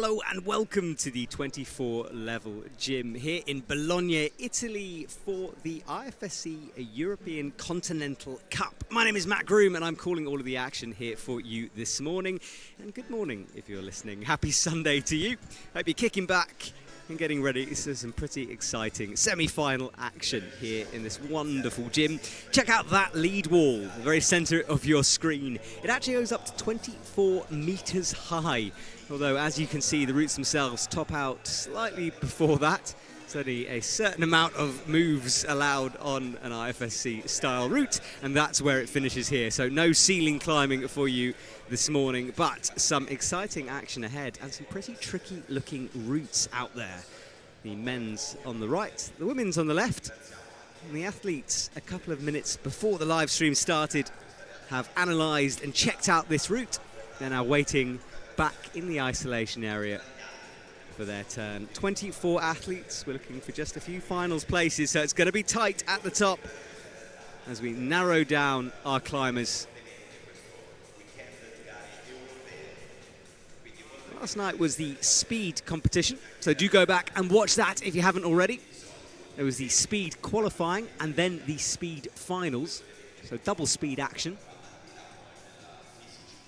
Hello and welcome to the 24 level gym here in Bologna, Italy for the IFSC European Continental Cup. My name is Matt Groom and I'm calling all of the action here for you this morning. And good morning if you're listening. Happy Sunday to you. Hope you're kicking back and getting ready. This is some pretty exciting semi-final action here in this wonderful gym. Check out that lead wall, the very center of your screen. It actually goes up to 24 meters high. Although, as you can see, the routes themselves top out slightly before that. There's only a certain amount of moves allowed on an IFSC style route, and that's where it finishes here. So no ceiling climbing for you this morning, but some exciting action ahead and some pretty tricky looking routes out there. The men's on the right, the women's on the left, and the athletes a couple of minutes before the live stream started have analysed and checked out this route. They're now waiting back in the isolation area for their turn. 24 athletes, we're looking for just a few finals places, so it's going to be tight at the top as we narrow down our climbers. Last night was the speed competition, so do go back and watch that if you haven't already. There was the speed qualifying and then the speed finals, so double speed action.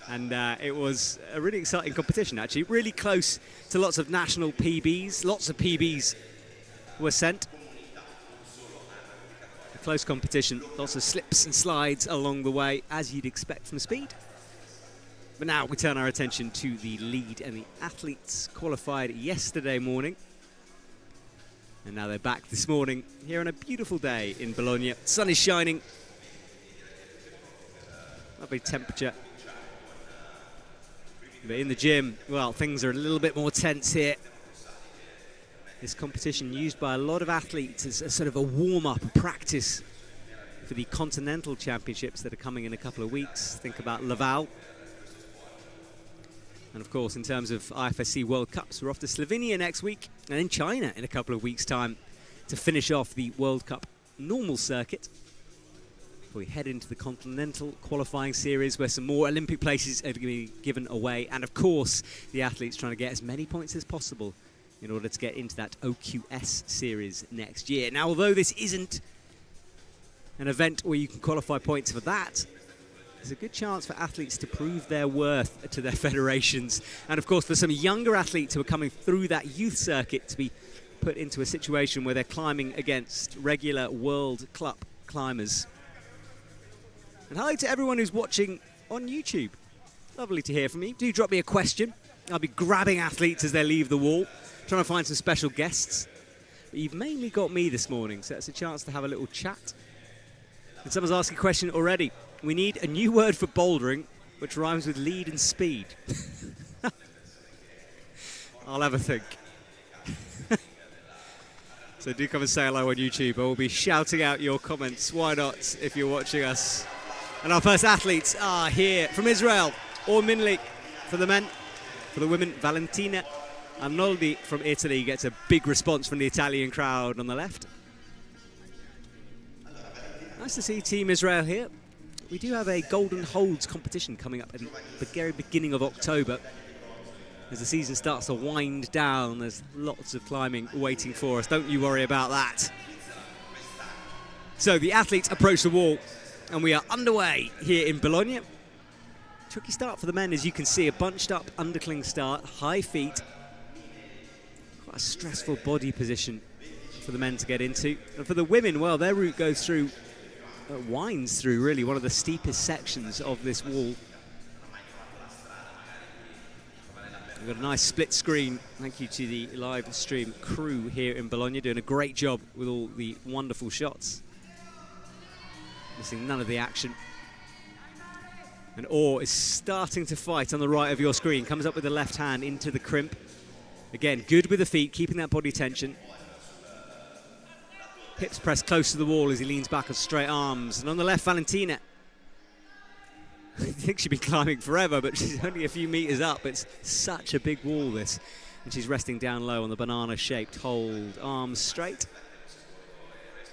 And it was a really exciting competition, actually. Really close to lots of national PBs. Lots of PBs were sent. A close competition. Lots of slips and slides along the way, as you'd expect from speed. But now we turn our attention to the lead and the athletes qualified yesterday morning. And now they're back this morning here on a beautiful day in Bologna. Sun is shining. Lovely temperature. But in the gym, well, things are a little bit more tense here. This competition used by a lot of athletes as a sort of a warm-up, a practice for the Continental Championships that are coming in a couple of weeks. Think about Laval. And of course, in terms of IFSC World Cups, we're off to Slovenia next week and then China in a couple of weeks' time to finish off the World Cup normal circuit. We head into the Continental qualifying series where some more Olympic places are going to be given away. And of course, the athletes trying to get as many points as possible in order to get into that OQS series next year. Now, although this isn't an event where you can qualify points for that, there's a good chance for athletes to prove their worth to their federations. And of course, for some younger athletes who are coming through that youth circuit to be put into a situation where they're climbing against regular World Cup climbers. And hello to everyone who's watching on YouTube. Lovely to hear from you. Do drop me a question. I'll be grabbing athletes as they leave the wall, trying to find some special guests. But you've mainly got me this morning, so it's a chance to have a little chat. And someone's asking a question already. We need a new word for bouldering, which rhymes with lead and speed. I'll have a think. So do come and say hello on YouTube. I will be shouting out your comments. Why not, if you're watching us? And our first athletes are here from Israel, Minli for the men. For the women, Valentina Arnoldi from Italy gets a big response from the Italian crowd on the left. Nice to see Team Israel here. We do have a Golden Holds competition coming up at the very beginning of October. As the season starts to wind down, there's lots of climbing waiting for us. Don't you worry about that. So the athletes approach the wall. And we are underway here in Bologna. Tricky start for the men, as you can see, a bunched up undercling start, high feet. Quite a stressful body position for the men to get into. And for the women, well, their route goes through, winds through really one of the steepest sections of this wall. We've got a nice split screen. Thank you to the live stream crew here in Bologna, doing a great job with all the wonderful shots. Missing none of the action. And Orr is starting to fight on the right of your screen. Comes up with the left hand into the crimp. Again, good with the feet, keeping that body tension. Hips pressed close to the wall as he leans back on straight arms. And on the left, Valentina. I think she'd been climbing forever, but she's only a few meters up. It's such a big wall, this. And she's resting down low on the banana-shaped hold. Arms straight.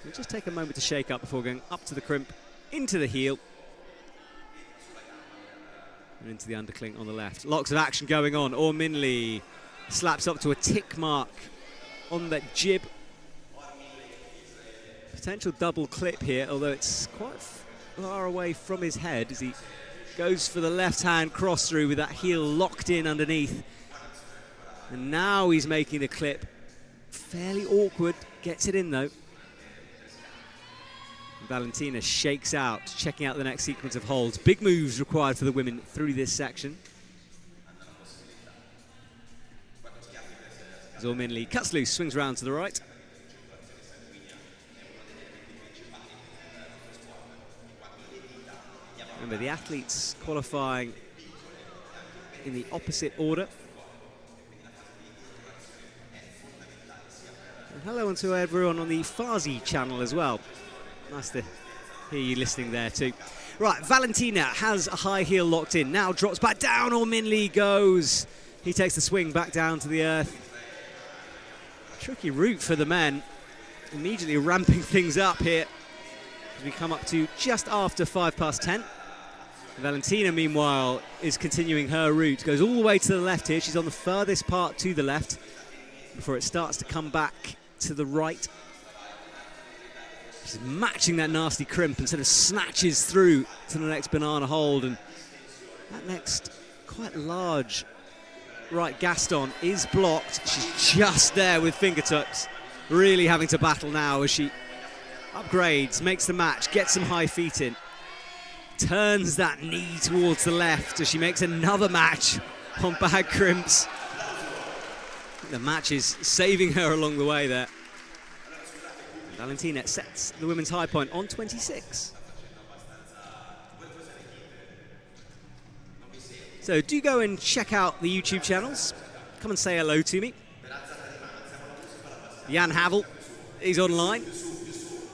We'll just take a moment to shake up before going up to the crimp, into the heel, and into the undercling on the left. Lots of action going on. Minli Slaps up to a tick mark on that jib. Potential double clip here, although it's quite far away from his head as he goes for the left-hand cross through with that heel locked in underneath. And now he's making the clip. Fairly awkward, gets it in though. Valentina shakes out, checking out the next sequence of holds. Big moves required for the women through this section. Zorminli cuts loose, swings round to the right. Remember, the athletes qualifying in the opposite order. And hello to everyone on the Farsi channel as well. Nice to hear you listening there too. Right, Valentina has a high heel locked in. Now drops back down, Zorminli goes. He takes the swing back down to the earth. Tricky route for the men. Immediately ramping things up here as we come up to just after 10:05. Valentina, meanwhile, is continuing her route. Goes all the way to the left here. She's on the furthest part to the left before it starts to come back to the right. She's matching that nasty crimp and sort of snatches through to the next banana hold. And that next quite large right Gaston is blocked. She's just there with fingertips. Really having to battle now as she upgrades, makes the match, gets some high feet in. Turns that knee towards the left as she makes another match on bad crimps. The match is saving her along the way there. Valentina sets the women's high point on 26. So do go and check out the YouTube channels. Come and say hello to me. Jan Havel, he's online.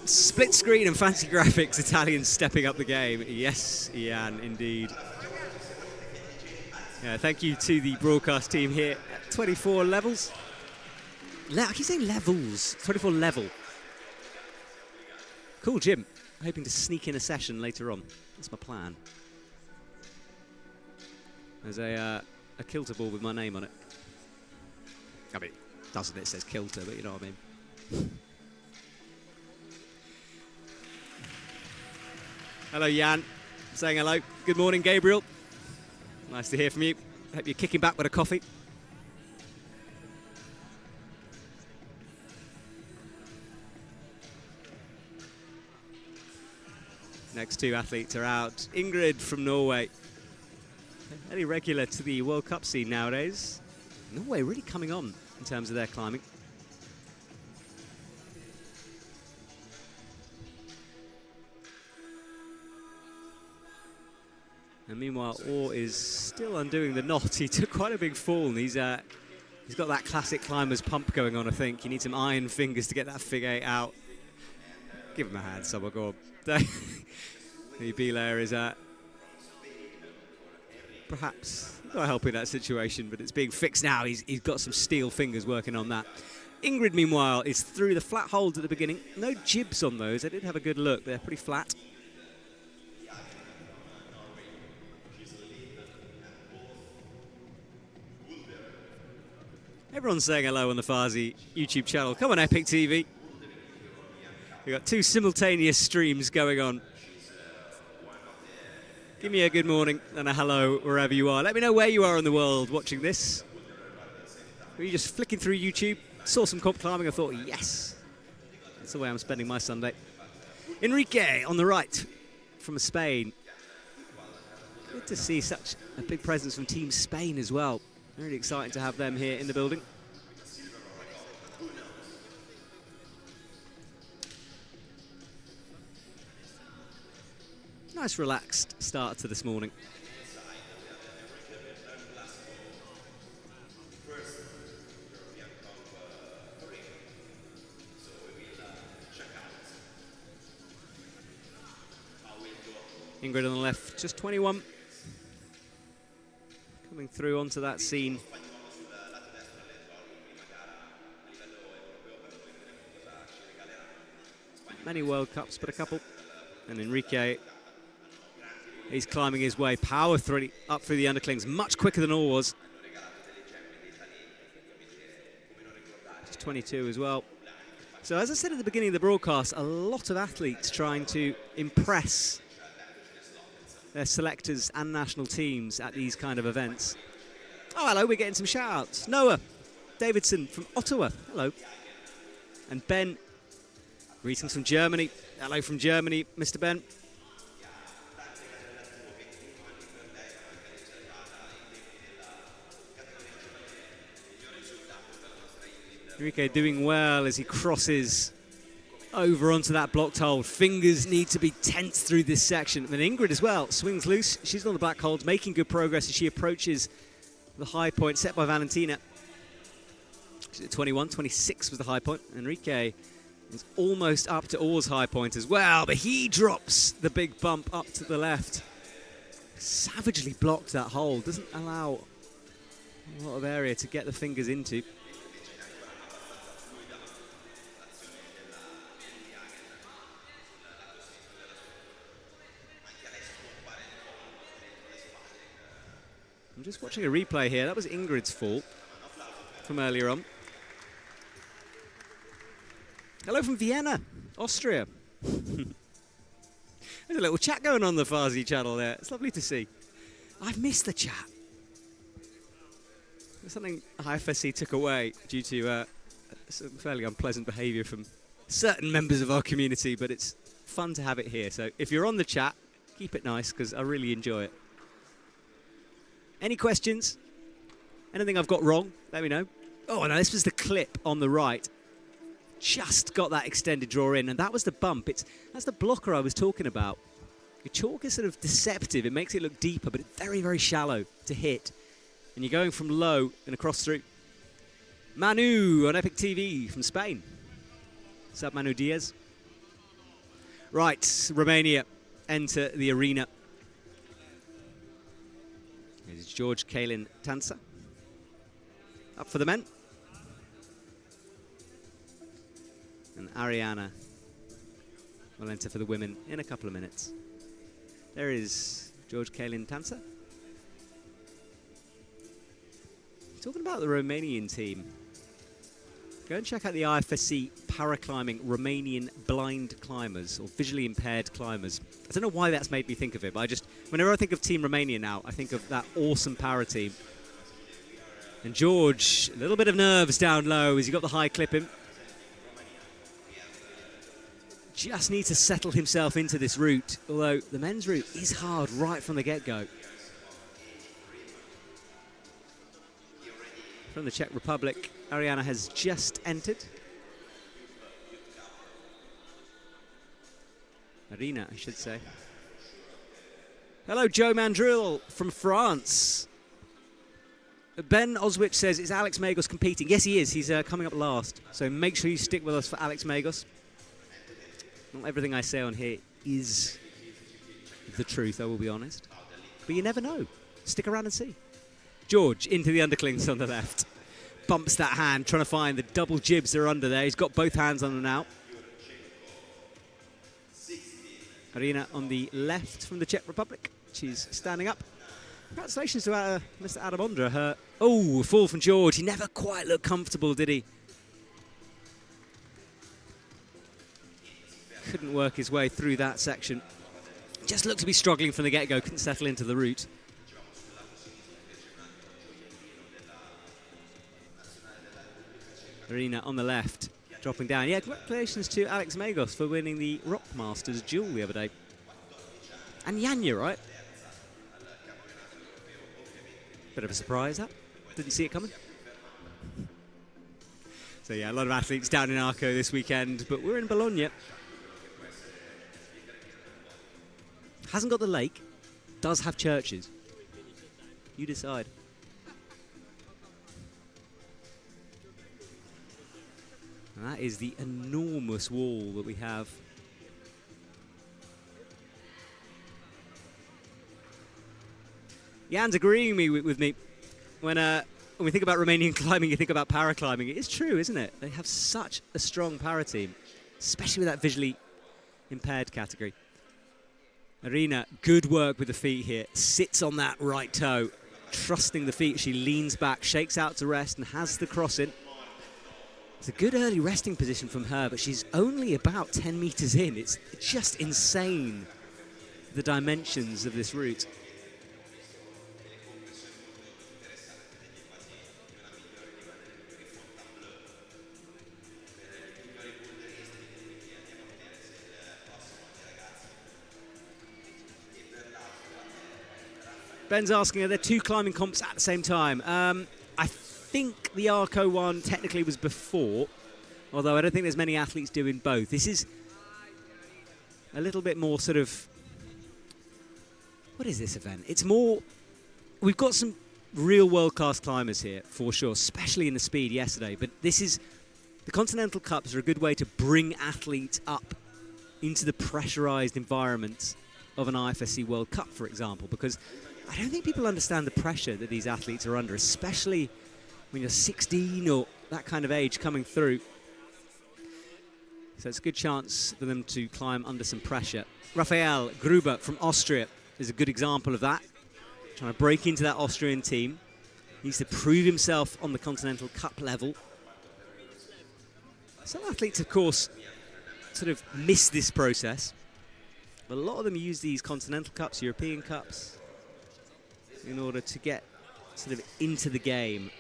Split screen and fancy graphics, Italians stepping up the game. Yes, Jan, indeed. Yeah, thank you to the broadcast team here at 24 levels. I keep saying levels, 24 level. Cool, Jim. Hoping to sneak in a session later on. That's my plan. There's a kilter ball with my name on it. I mean, it doesn't, it says kilter, but you know what I mean. Hello, Jan. Saying hello. Good morning, Gabriel. Nice to hear from you. Hope you're kicking back with a coffee. Next two athletes are out. Ingrid from Norway. Very regular to the World Cup scene nowadays. Norway really coming on in terms of their climbing. And meanwhile, Orr is still undoing the knot. He took quite a big fall, and he's got that classic climber's pump going on, I think. You need some iron fingers to get that figure eight out. Give him a hand, someone, go on. The B-layer is perhaps not helping that situation, but it's being fixed now. He's got some steel fingers working on that. Ingrid, meanwhile, is through the flat holds at the beginning. No jibs on those. I did have a good look. They're pretty flat. Everyone's saying hello on the Farsi YouTube channel. Come on, Epic TV. We've got two simultaneous streams going on. Give me a good morning and a hello wherever you are. Let me know where you are in the world watching this. Were you just flicking through YouTube, saw some comp climbing, and thought, yes, that's the way I'm spending my Sunday. Enrique on the right from Spain. Good to see such a big presence from Team Spain as well. Really exciting to have them here in the building. Nice relaxed start to this morning. Ingrid on the left, just 21. Coming through onto that scene. Many World Cups, but a couple. And Enrique, he's climbing his way, power up through the underclings, much quicker than Orr was. 22 as well. So as I said at the beginning of the broadcast, a lot of athletes trying to impress their selectors and national teams at these kind of events. Oh, hello, we're getting some shout-outs. Noah Davidson from Ottawa, hello. And Ben, greetings from Germany. Hello from Germany, Mr. Ben. Enrique doing well as he crosses over onto that blocked hold. Fingers need to be tense through this section. And Ingrid as well swings loose. She's on the back hold, making good progress as she approaches the high point set by Valentina. She's at 21, 26 was the high point. Enrique is almost up to Orr's high point as well, but he drops the big bump up to the left. Savagely blocked that hold. Doesn't allow a lot of area to get the fingers into. I'm just watching a replay here. That was Ingrid's fault from earlier on. Hello from Vienna, Austria. There's a little chat going on the Farsi channel there. It's lovely to see. I've missed the chat. There's something IFSC took away due to some fairly unpleasant behaviour from certain members of our community, but it's fun to have it here. So if you're on the chat, keep it nice because I really enjoy it. Any questions? Anything I've got wrong? Let me know. Oh, no, this was the clip on the right. Just got that extended draw in, and that was the bump. That's the blocker I was talking about. The chalk is sort of deceptive. It makes it look deeper, but it's very, very shallow to hit. And you're going from low and across through. Manu on Epic TV from Spain. What's up, Manu Diaz? Right, Romania enter the arena. It's George Kalin Tansa. Up for the men. And Ariana will enter for the women in a couple of minutes. There is George Kalin Tansa. Talking about the Romanian team, go and check out the IFSC Paraclimbing Romanian Blind Climbers, or Visually Impaired Climbers. I don't know why that's made me think of it, but whenever I think of Team Romania now, I think of that awesome para team. And George, a little bit of nerves down low as he got the high clip in. Just needs to settle himself into this route, although the men's route is hard right from the get-go. From the Czech Republic, Ariana has just entered. Arena, I should say. Hello, Joe Mandrill from France. Ben Oswich says, is Alex Magos competing? Yes, he is. He's coming up last. So make sure you stick with us for Alex Magos. Not everything I say on here is the truth, I will be honest. But you never know. Stick around and see. George into the underclings on the left. Bumps that hand, trying to find the double jibs that are under there. He's got both hands on them now. Arena on the left from the Czech Republic. She's standing up. Congratulations to Mr. Adam Ondra. Oh, fall from George. He never quite looked comfortable, did he? Couldn't work his way through that section. Just looked to be struggling from the get-go. Couldn't settle into the route. Arena on the left, dropping down. Yeah, congratulations to Alex Magos for winning the Rock Masters duel the other day. And Yanya, right? Bit of a surprise, that. Didn't see it coming. So yeah, a lot of athletes down in Arco this weekend, but we're in Bologna. Hasn't got the lake, does have churches. You decide. And that is the enormous wall that we have. Jan's agreeing with me. When we think about Romanian climbing, you think about paraclimbing. It is true, isn't it? They have such a strong para team, especially with that visually impaired category. Arena, good work with the feet here. Sits on that right toe, trusting the feet. She leans back, shakes out to rest, and has the cross in. It's a good early resting position from her, but she's only about 10 meters in. It's just insane, the dimensions of this route. Ben's asking, are there two climbing comps at the same time? I think the Arco one technically was before, although I don't think there's many athletes doing both. This is a little bit more sort of, what is this event? It's more, we've got some real world-class climbers here, for sure, especially in the speed yesterday, but this is, the Continental Cups are a good way to bring athletes up into the pressurized environment of an IFSC World Cup, for example, because I don't think people understand the pressure that these athletes are under, especially when you're 16 or that kind of age coming through. So it's a good chance for them to climb under some pressure. Raphael Gruber from Austria is a good example of that. Trying to break into that Austrian team. He needs to prove himself on the Continental Cup level. Some athletes, of course, sort of miss this process. But a lot of them use these Continental Cups, European Cups, in order to get sort of into the game.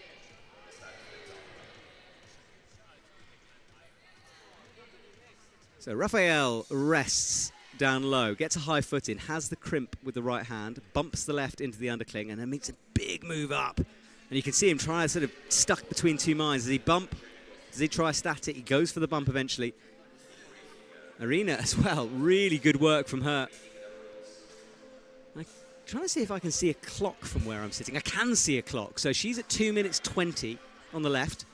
So Raphael rests down low, gets a high foot in, has the crimp with the right hand, bumps the left into the undercling, and then makes a big move up. And you can see him try to sort of stuck between two minds. Does he bump? Does he try static? He goes for the bump eventually. Arena as well, really good work from her. I'm trying to see if I can see a clock from where I'm sitting. I can see a clock. So she's at 2 minutes 20 on the left.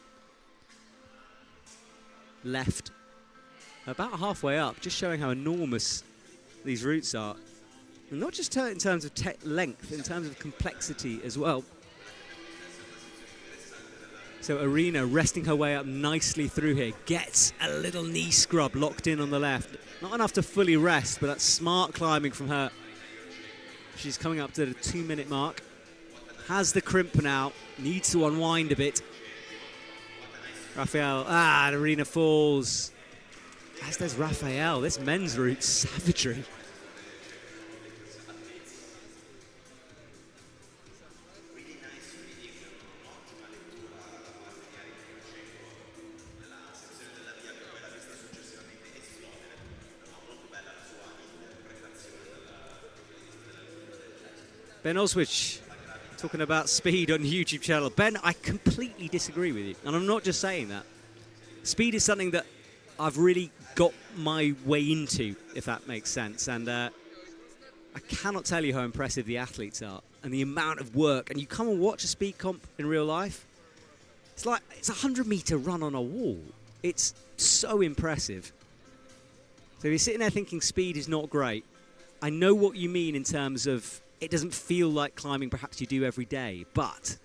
Left. About halfway up, just showing how enormous these routes are. And not just in terms of length, in terms of complexity as well. So Arena resting her way up nicely through here. Gets a little knee scrub locked in on the left. Not enough to fully rest, but that's smart climbing from her. She's coming up to the 2 minute mark. Has the crimp now. Needs to unwind a bit. Raphael, and Arena falls. As does Raphael. This men's route, savagery. Ben Oswich, talking about speed on the YouTube channel. Ben, I completely disagree with you, and I'm not just saying that. Speed is something that I've really got my way into, if that makes sense, and I cannot tell you how impressive the athletes are and the amount of work. And you come and watch a speed comp in real life, it's like it's a 100-meter run on a wall. It's so impressive. So if you're sitting there thinking speed is not great, I know what you mean in terms of it doesn't feel like climbing perhaps you do every day, but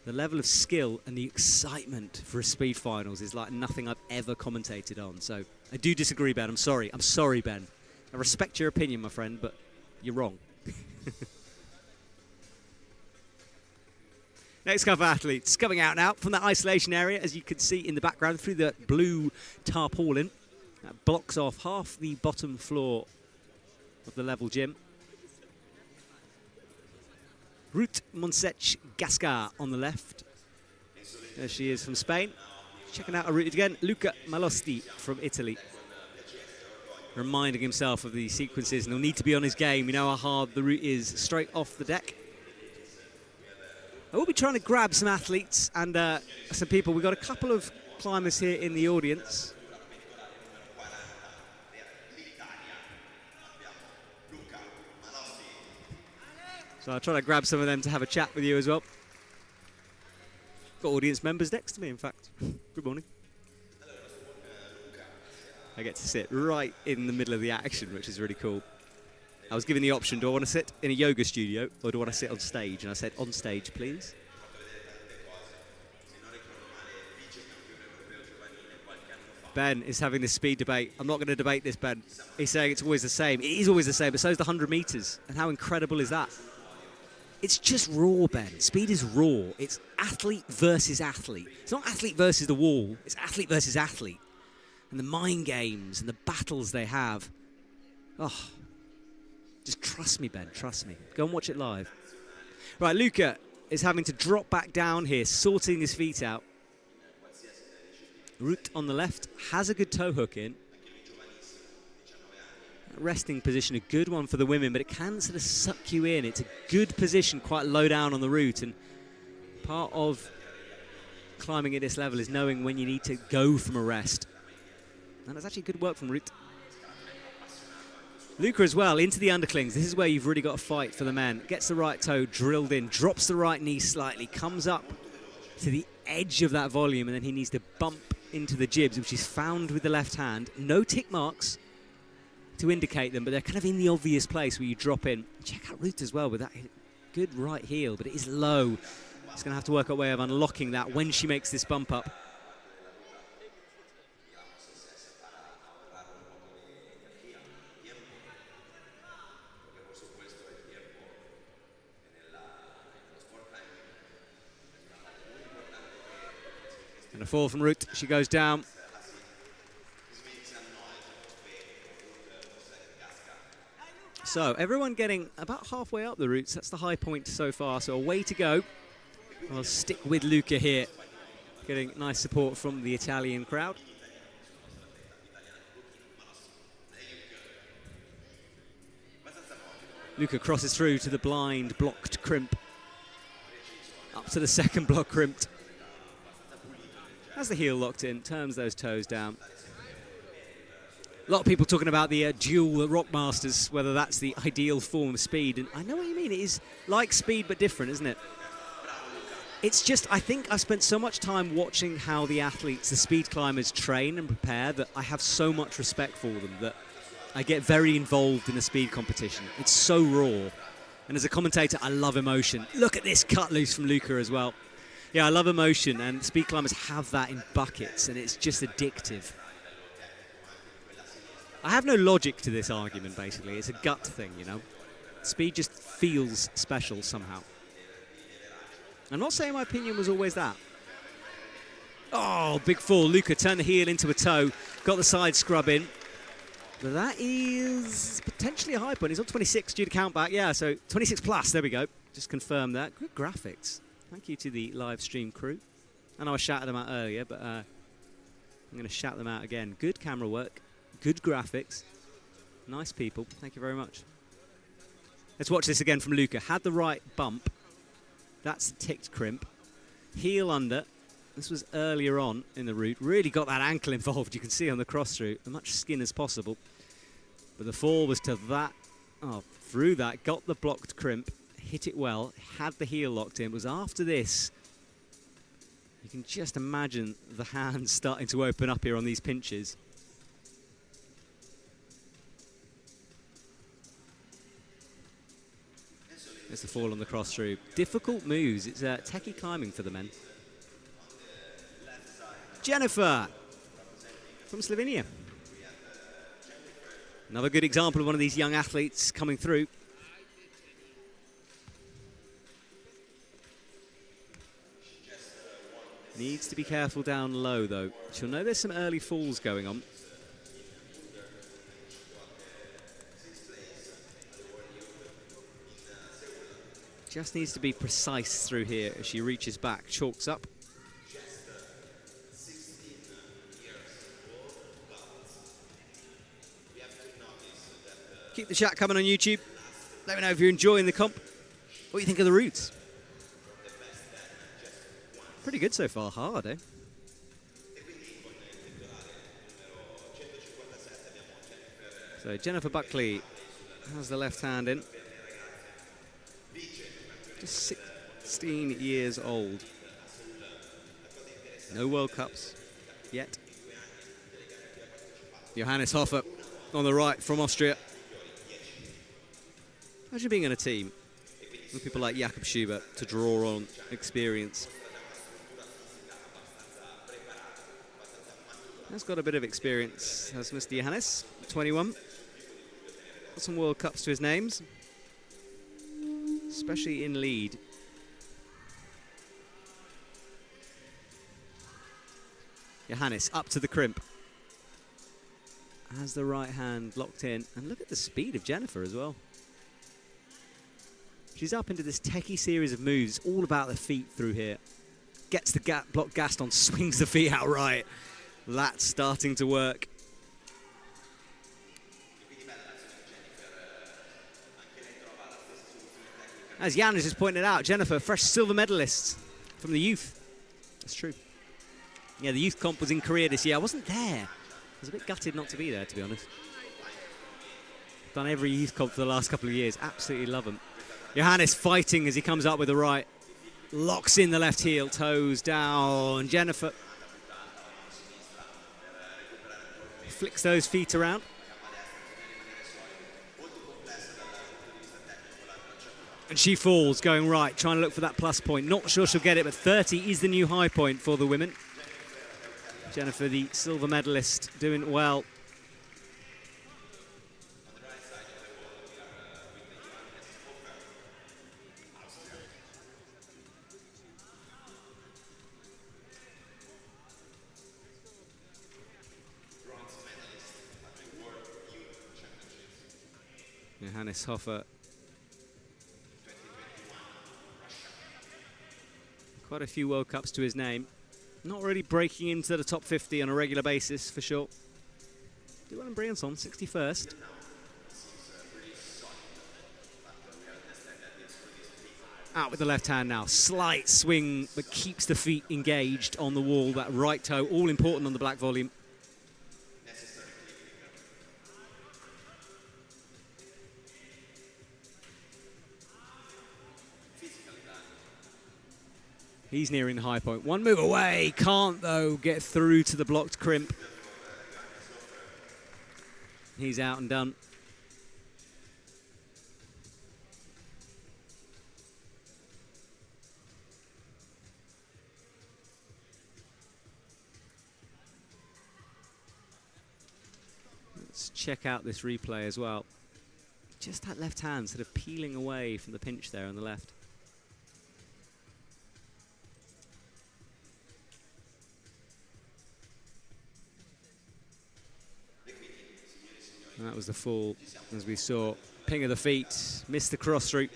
the level of skill and the excitement for a speed finals is like nothing I've ever commentated on. So I do disagree, Ben. I'm sorry. I'm sorry, Ben. I respect your opinion, my friend, but you're wrong. Next couple of athletes coming out now from that isolation area, as you can see in the background, through the blue tarpaulin. That blocks off half the bottom floor of the level gym. Ruth Monsech Gascar on the left. There she is from Spain. Checking out her route again. Luca Malosti from Italy. Reminding himself of the sequences, and he'll need to be on his game. You know how hard the route is straight off the deck. I will be trying to grab some athletes and some people. We've got a couple of climbers here in the audience. So I'll try to grab some of them to have a chat with you as well. Got audience members next to me, in fact. Good morning. I get to sit right in the middle of the action, which is really cool. I was given the option, do I want to sit in a yoga studio or do I want to sit on stage? And I said, on stage, please. Ben is having this speed debate. I'm not going to debate this, Ben. He's saying it's always the same. It is always the same, but so is the 100 meters. And how incredible is that? It's just raw, Ben. Speed is raw. It's athlete versus athlete. It's not athlete versus the wall. It's athlete versus athlete. And the mind games and the battles they have. Oh, just trust me, Ben. Trust me. Go and watch it live. Right, Luca is having to drop back down here, sorting his feet out. Ruth on the left has a good toe hook in. Resting position, a good one for the women, but it can sort of suck you in. It's a good position, quite low down on the route, and part of climbing at this level is knowing when you need to go from a rest. And that's actually good work from Ruth. Luca as well, into the underclings. This is where you've really got to fight for the men. Gets the right toe drilled in, drops the right knee slightly, comes up to the edge of that volume, and then he needs to bump into the jibs, which is found with the left hand. No tick marks to indicate them, but they're kind of in the obvious place where you drop in. Check out Ruth as well with that good right heel, but it is low. She's going to have to work out a way of unlocking that when she makes this bump up. And a fall from Ruth. She goes down. So everyone getting about halfway up the routes. That's the high point so far. So a way to go. I'll stick with Luca here, getting nice support from the Italian crowd. Luca crosses through to the blind blocked crimp. Up to the second block crimped. Has the heel locked in, turns those toes down. A lot of people talking about the dual Rock Masters, whether that's the ideal form of speed. And I know what you mean. It is like speed, but different, isn't it? It's just, I think I've spent so much time watching how the athletes, the speed climbers, train and prepare that I have so much respect for them that I get very involved in a speed competition. It's so raw. And as a commentator, I love emotion. Look at this cut loose from Luca as well. Yeah, I love emotion, and speed climbers have that in buckets, and it's just addictive. I have no logic to this argument, basically. It's a gut thing, you know. Speed just feels special somehow. I'm not saying my opinion was always that. Oh, big fall. Luca turned the heel into a toe, got the side scrub in. But that is potentially a high point. He's on 26 due to count back. Yeah, so 26 plus. There we go. Just confirm that. Good graphics. Thank you to the live stream crew. I know I shouted them out earlier, but I'm going to shout them out again. Good camera work. Good graphics. Nice people. Thank you very much. Let's watch this again from Luca. Had the right bump. That's the ticked crimp. Heel under. This was earlier on in the route. Really got that ankle involved. You can see on the cross through. As much skin as possible. But the fall was to that. Oh, through that. Got the blocked crimp. Hit it well. Had the heel locked in. It was after this. You can just imagine the hands starting to open up here on these pinches. There's the fall on the cross through. Difficult moves. It's techie climbing for the men. Jennifer from Slovenia. Another good example of one of these young athletes coming through. Needs to be careful down low, though. She'll know there's some early falls going on. Just needs to be precise through here as she reaches back, chalks up. Keep the chat coming on YouTube. Let me know if you're enjoying the comp. What do you think of the routes? Pretty good so far. Hard, eh? So Jennifer Buckley has the left hand in. Just 16 years old. No World Cups yet. Johannes Hofer on the right from Austria. Imagine being in a team with people like Jakob Schubert to draw on experience. Has got a bit of experience, has Mr. Johannes, 21. Got some World Cups to his names. especially in lead. Johannes up to the crimp. Has the right hand locked in. And look at the speed of Jennifer as well. She's up into this techie series of moves. All about the feet through here. Gets the block Gaston, swings the feet out right. That's starting to work. As Jan has just pointed out, Jennifer, fresh silver medalist from the youth. That's true. Yeah, the youth comp was in Korea this year. I wasn't there. I was a bit gutted not to be there, to be honest. Done every youth comp for the last couple of years. Absolutely love them. Johannes fighting as he comes up with the right. Locks in the left heel, toes down. Jennifer flicks those feet around. And she falls, going right, trying to look for that plus point. Not sure she'll get it, but 30 is the new high point for the women. Jennifer, the silver medalist, doing well. Johannes Hofer. Quite a few World Cups to his name. Not really breaking into the top 50 on a regular basis, for sure. Dylan Brianson, 61st. Out with the left hand now. Slight swing, but keeps the feet engaged on the wall. That right toe, all important on the black volume. He's nearing the high point. One move away. Can't, though, get through to the blocked crimp. He's out and done. Let's check out this replay as well. Just that left hand sort of peeling away from the pinch there on the left. And that was the fall, as we saw. Ping of the feet, missed the cross route.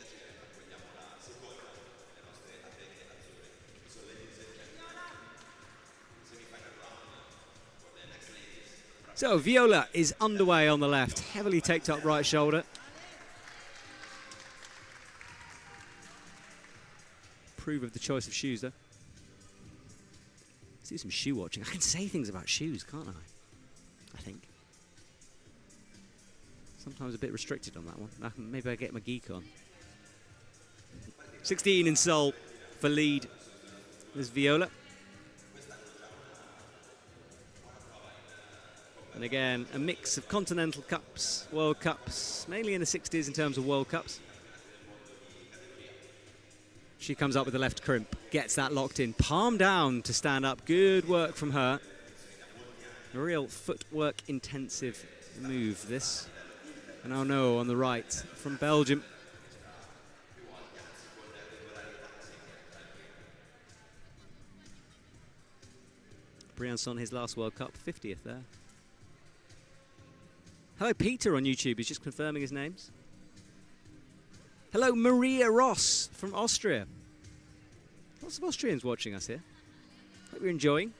So Viola is underway on the left, heavily taped up right shoulder. Approve of the choice of shoes, though. Let's do some shoe watching. I can say things about shoes, can't I think. Sometimes a bit restricted on that one. Maybe I get my geek on. 16 in Seoul for lead. There's Viola. And again, a mix of Continental Cups, World Cups, mainly in the 60s in terms of World Cups. She comes up with the left crimp, gets that locked in. Palm down to stand up. Good work from her. A real footwork intensive move, this. And Arnaud on the right from Belgium. Brianson, his last World Cup, 50th there. Hello, Peter on YouTube, he's just confirming his names. Hello, Maria Ross from Austria. Lots of Austrians watching us here. Hope you're enjoying.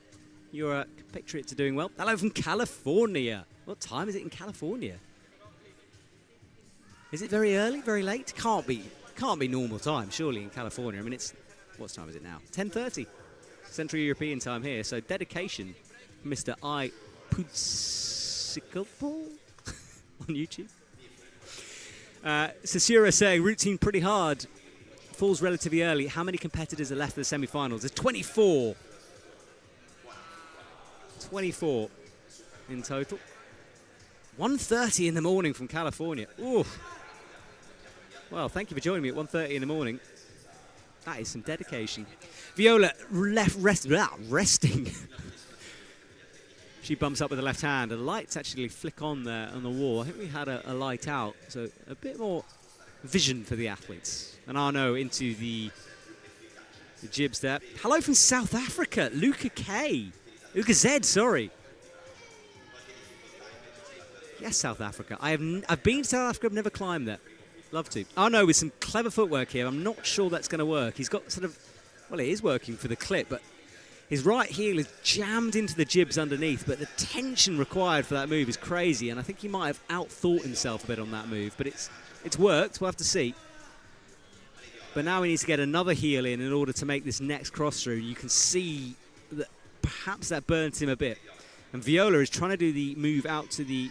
Your compatriots are doing well. Hello from California. What time is it in California? Is it very early, very late? Can't be normal time, surely, in California. I mean, it's, what time is it now? 10:30 Central European time here. So dedication, Mr. I Putsikopol on YouTube. Sasura saying, routine pretty hard. Falls relatively early. How many competitors are left for the semi-finals? There's 24. 24 in total. 1:30 in the morning from California. Ooh. Well, thank you for joining me at 1:30 in the morning. That is some dedication. Viola resting. She bumps up with the left hand. The lights actually flick on there on the wall. I think we had a light out, so a bit more vision for the athletes. And Arnaud into the jibs there. Hello from South Africa, Luca Z, sorry. Yes, South Africa. I've been to South Africa, I've never climbed there. Love to. Arnaud with some clever footwork here. I'm not sure that's going to work. He's got sort of, well, it is working for the clip, but his right heel is jammed into the jibs underneath, but the tension required for that move is crazy, and I think he might have outthought himself a bit on that move, but it's worked. We'll have to see. But now he needs to get another heel in order to make this next cross through. You can see that perhaps that burns him a bit. And Viola is trying to do the move out to the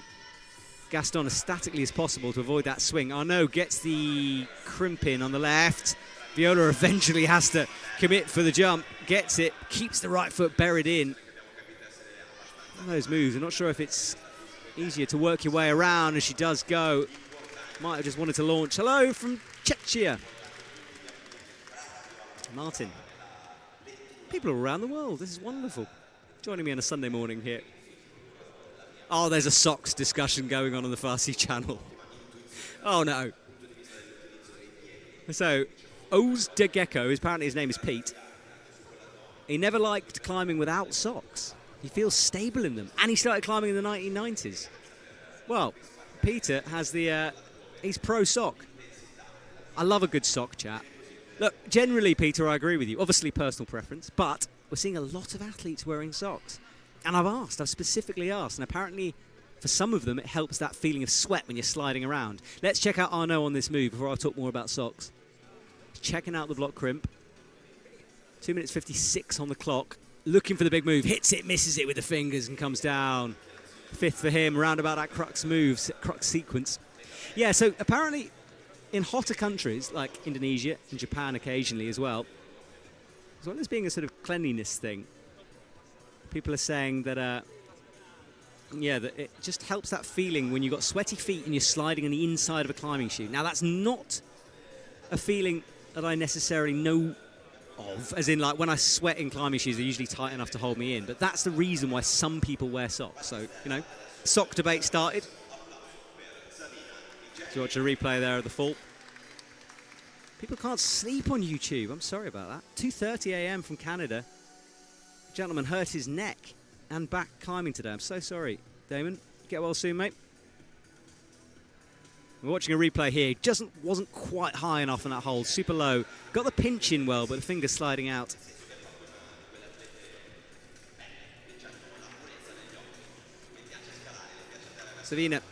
Gaston as statically as possible to avoid that swing. Arnaud gets the crimp in on the left. Viola eventually has to commit for the jump, gets it, keeps the right foot buried in. One of those moves, I'm not sure if it's easier to work your way around as she does go. Might have just wanted to launch. Hello from Czechia. Martin. People all around the world, this is wonderful. Joining me on a Sunday morning here. Oh, there's a socks discussion going on the Farsi channel. Oh no. So, Oz de Gecko, apparently his name is Pete. He never liked climbing without socks. He feels stable in them. And he started climbing in the 1990s. Well, Peter has the, he's pro sock. I love a good sock chat. Look, generally, Peter, I agree with you. Obviously, personal preference, but we're seeing a lot of athletes wearing socks. And I've specifically asked, and apparently for some of them it helps that feeling of sweat when you're sliding around. Let's check out Arnaud on this move before I talk more about socks. Checking out the block crimp. 2 minutes 56 on the clock. Looking for the big move. Hits it, misses it with the fingers and comes down. Fifth for him, round about that crux sequence. Yeah, so apparently in hotter countries like Indonesia and Japan occasionally as well as being a sort of cleanliness thing, people are saying that, that it just helps that feeling when you've got sweaty feet and you're sliding on the inside of a climbing shoe. Now, that's not a feeling that I necessarily know of, as in, like, when I sweat in climbing shoes, they're usually tight enough to hold me in. But that's the reason why some people wear socks. So, sock debate started. So you watch a replay there of the fall. People can't sleep on YouTube. I'm sorry about that. 2:30 a.m. from Canada. The gentleman hurt his neck and back climbing today. I'm so sorry, Damon. Get well soon, mate. We're watching a replay here. Wasn't quite high enough on that hold. Super low. Got the pinch in well, but the finger's sliding out. Savina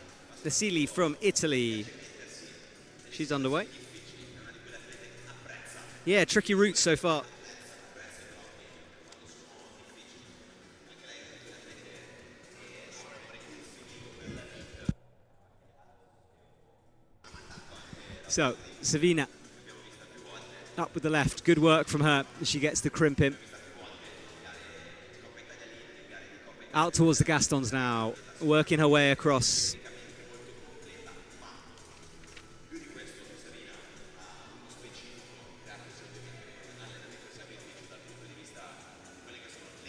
Vasili from Italy. She's underway. Yeah, tricky routes so far. So, Savina up with the left. Good work from her. She gets the crimp in. Out towards the Gastons now, working her way across.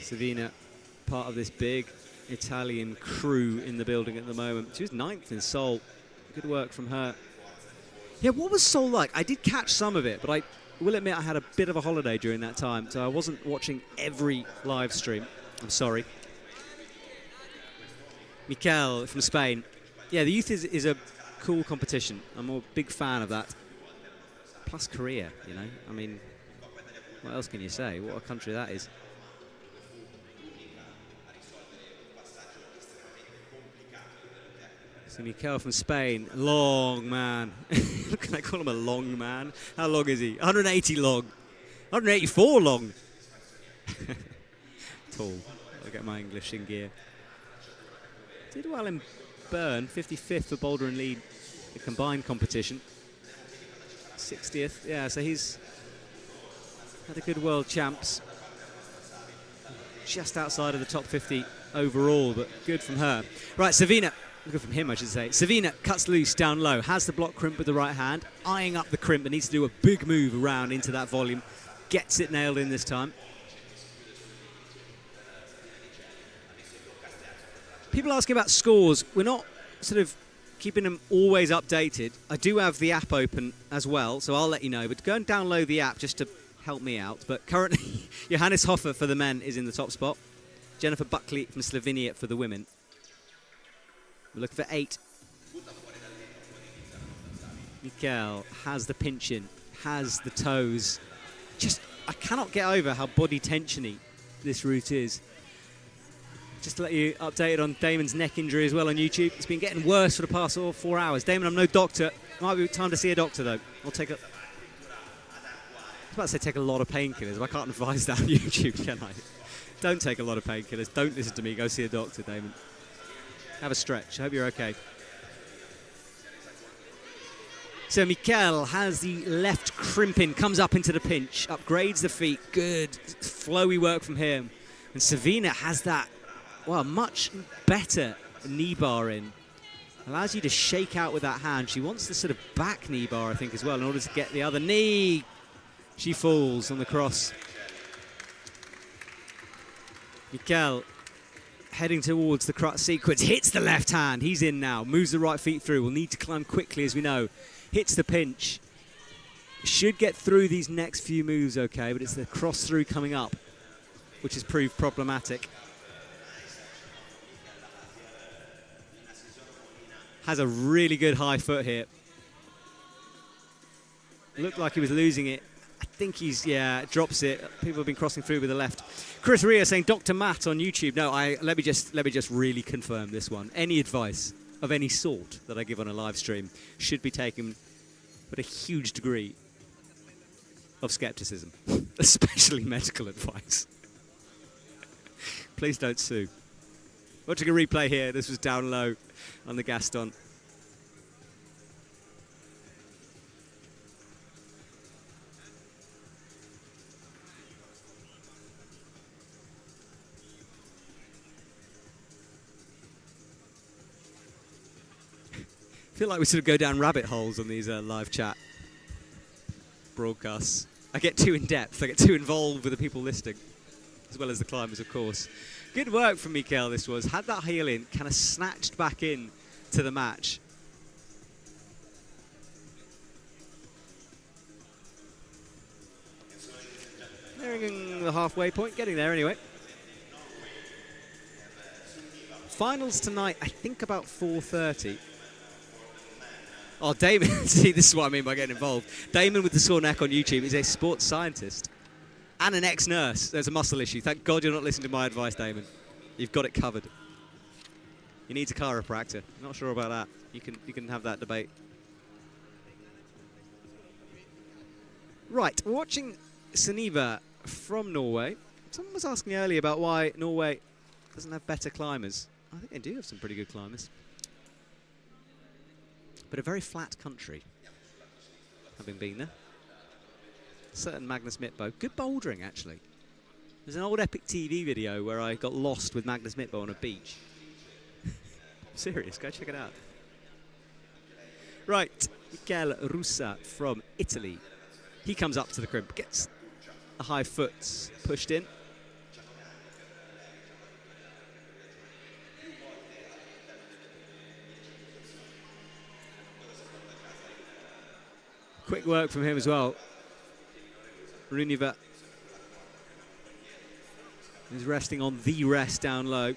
Savina, part of this big Italian crew in the building at the moment. She was 9th in Seoul. Good work from her. Yeah, what was Seoul like? I did catch some of it, but I will admit I had a bit of a holiday during that time, so I wasn't watching every live stream. I'm sorry. Mikel from Spain. Yeah, the youth is a cool competition. I'm a big fan of that. Plus Korea, I mean, what else can you say? What a country that is. So Mikel from Spain, long man. Can I call him a long man? How long is he? 180 long. 184 long. Tall. I'll get my English in gear. Did well in Bern, 55th for Boulder and Lead, the combined competition. 60th, yeah, so he's had a good world champs. Just outside of the top 50 overall, but good from her. Right, Savina. Good from him, I should say. Savina cuts loose down low, has the block crimp with the right hand, eyeing up the crimp, but needs to do a big move around into that volume. Gets it nailed in this time. People asking about scores. We're not sort of keeping them always updated. I do have the app open as well, so I'll let you know. But go and download the app just to help me out. But currently, Johannes Hofer for the men is in the top spot. Jennifer Buckley from Slovenia for the women. We're looking for 8. Mikel has the pinch in, has the toes. Just, I cannot get over how body tensiony this route is. Just to let you updated on Damon's neck injury as well on YouTube. It's been getting worse for the past 4 hours. Damon, I'm no doctor. Might be time to see a doctor though. I'll take a... I was about to say take a lot of painkillers, but I can't advise that on YouTube, can I? Don't take a lot of painkillers. Don't listen to me. Go see a doctor, Damon. Have a stretch. I hope you're okay. So Mikel has the left crimping, comes up into the pinch, upgrades the feet. Good flowy work from him. And Savina has that, well, much better knee bar in. Allows you to shake out with that hand. She wants the sort of back knee bar, I think, as well, in order to get the other knee. She falls on the cross. Mikel heading towards the crutch sequence, hits the left hand. He's in now, moves the right feet through. Will need to climb quickly, as we know. Hits the pinch. Should get through these next few moves okay, but it's the cross through coming up, which has proved problematic. Has a really good high foot here. Looked like he was losing it. I think he's, yeah, drops it. People have been crossing through with the left. Chris Ria saying, Dr. Matt on YouTube. No, let me just really confirm this one. Any advice of any sort that I give on a live stream should be taken with a huge degree of skepticism, especially medical advice. Please don't sue. Watching a replay here, this was down low on the Gaston. I feel like we sort of go down rabbit holes on these live chat broadcasts. I get too in-depth, I get too involved with the people listening, as well as the climbers, of course. Good work from Mikel, this was. Had that heel in, kind of snatched back in to the match. Nearing the halfway point, getting there anyway. Finals tonight, I think about 4:30. Oh, Damon, see, this is what I mean by getting involved. Damon with the sore neck on YouTube is a sports scientist and an ex-nurse. There's a muscle issue. Thank God you're not listening to my advice, Damon. You've got it covered. He needs a chiropractor. Not sure about that. You can have that debate. Right, watching Sunniva from Norway. Someone was asking earlier about why Norway doesn't have better climbers. I think they do have some pretty good climbers. But a very flat country, having been there. Certain Magnus Mitbo. Good bouldering, actually. There's an old Epic TV video where I got lost with Magnus Mitbo on a beach. I'm serious, go check it out. Right, Mikel Russa from Italy. He comes up to the crimp, gets a high foot pushed in. Quick work from him as well. Runiva is resting on the rest down low.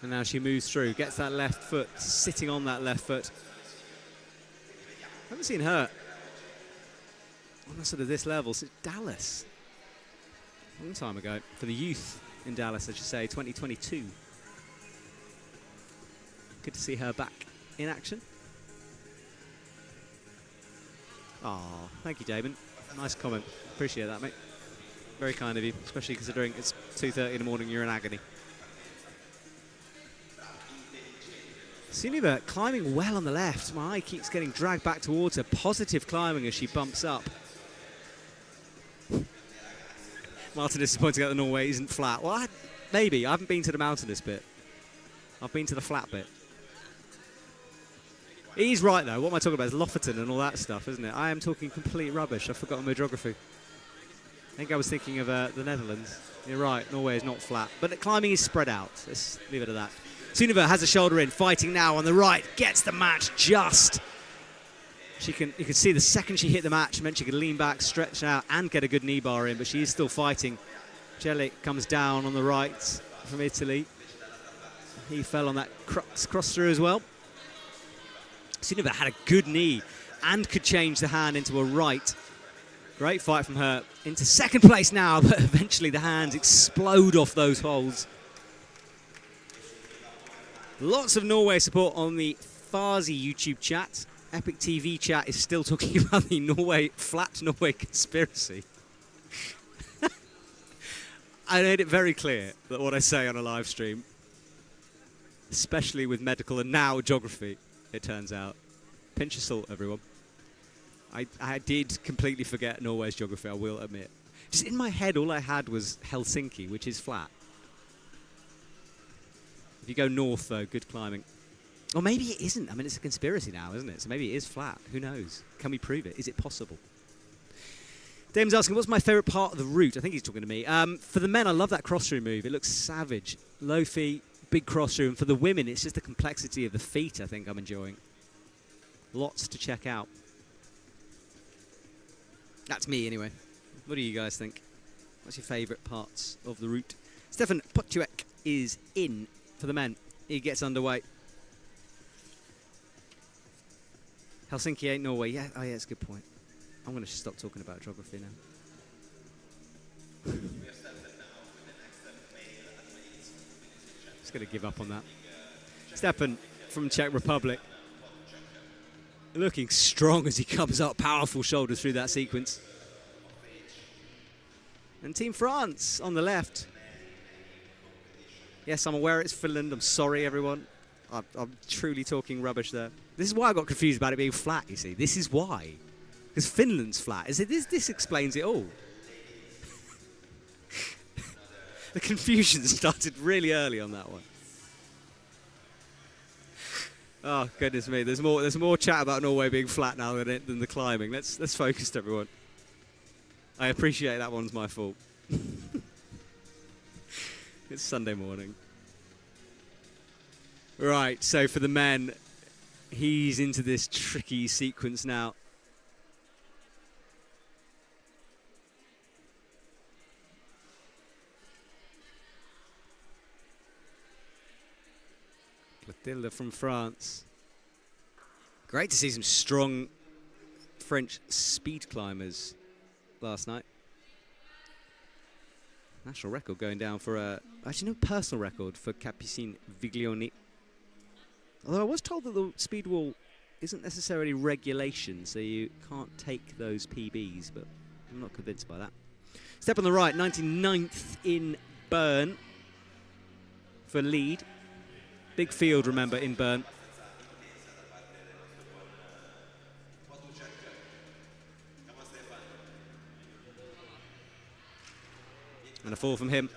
And now she moves through, gets that left foot, sitting on that left foot. Haven't seen her on sort of this level since Dallas. A long time ago, for the youth in Dallas, I should say, 2022. Good to see her back in action. Oh, thank you, Damon. Nice comment. Appreciate that, mate. Very kind of you, especially considering it's 2:30 in the morning, you're in agony. Sunniva climbing well on the left. My eye keeps getting dragged back towards her. Positive climbing as she bumps up. Martinus is pointing out that Norway isn't flat. Well, maybe. I haven't been to the mountainous bit. I've been to the flat bit. He's right, though. What am I talking about? It's Lofferton and all that stuff, isn't it? I am talking complete rubbish. I've forgotten my geography. I think I was thinking of the Netherlands. You're right, Norway is not flat. But the climbing is spread out. Let's leave it at that. Sunniva has a shoulder in, fighting now on the right. Gets the match just. You can see the second she hit the match, meant she could lean back, stretch out, and get a good knee bar in, but she is still fighting. Jelic comes down on the right from Italy. He fell on that cross through as well. Sunniva had a good knee and could change the hand into a right. Great fight from her. Into second place now, but eventually the hands explode off those holds. Lots of Norway support on the Farsi YouTube chat. Epic TV chat is still talking about the flat Norway conspiracy. I made it very clear that what I say on a live stream, especially with medical and now geography, it turns out. Pinch of salt, everyone. I did completely forget Norway's geography, I will admit. Just in my head, all I had was Helsinki, which is flat. If you go north, though, good climbing. Or maybe it isn't. I mean, it's a conspiracy now, isn't it? So maybe it is flat. Who knows? Can we prove it? Is it possible? Damon's asking, what's my favourite part of the route? I think he's talking to me. For the men, I love that cross-through move. It looks savage. Low feet, big cross-through. And for the women, it's just the complexity of the feet I think I'm enjoying. Lots to check out. That's me, anyway. What do you guys think? What's your favourite parts of the route? Stefan Potuek is in for the men. He gets underway. Helsinki ain't Norway. Yeah, oh yeah, that's a good point. I'm going to stop talking about geography now. Just going to give up on that. Stefan from Czech Republic. Looking strong as he comes up. Powerful shoulders through that sequence. And Team France on the left. Yes, I'm aware it's Finland. I'm sorry, everyone. I'm truly talking rubbish there. This is why I got confused about it being flat, you see. This is why. Because Finland's flat. This explains it all. The confusion started really early on that one. Oh, goodness me. There's more chat about Norway being flat now than the climbing. Let's focus, everyone. I appreciate that one's my fault. It's Sunday morning. Right, so for the men, he's into this tricky sequence now. Clotilde from France. Great to see some strong French speed climbers last night. National record going down for actually no personal record for Capucine Viglioni. Although I was told that the speed wall isn't necessarily regulation, so you can't take those PBs, but I'm not convinced by that. Step on the right, 99th in Bern for lead. Big field, remember, in Bern. And a fall from him.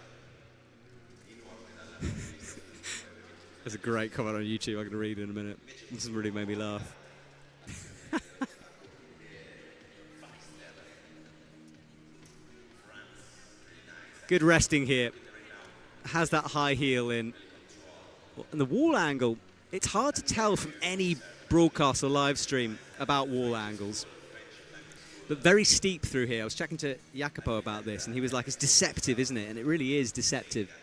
There's a great comment on YouTube I'm going to read in a minute. This has really made me laugh. Good resting here. Has that high heel in. And the wall angle, it's hard to tell from any broadcast or live stream about wall angles. But very steep through here. I was chatting to Jacopo about this, and he was like, it's deceptive, isn't it? And it really is deceptive.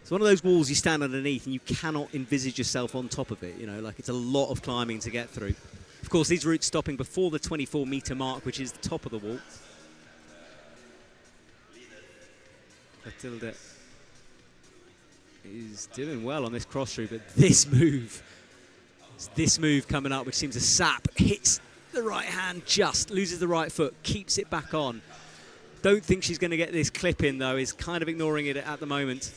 It's one of those walls you stand underneath and you cannot envisage yourself on top of it. You know, like it's a lot of climbing to get through. Of course, these routes stopping before the 24-meter mark, which is the top of the wall. Clotilde is doing well on this cross through, but this move coming up, which seems a sap, hits the right hand, just loses the right foot, keeps it back on. Don't think she's going to get this clip in, though. Is kind of ignoring it at the moment.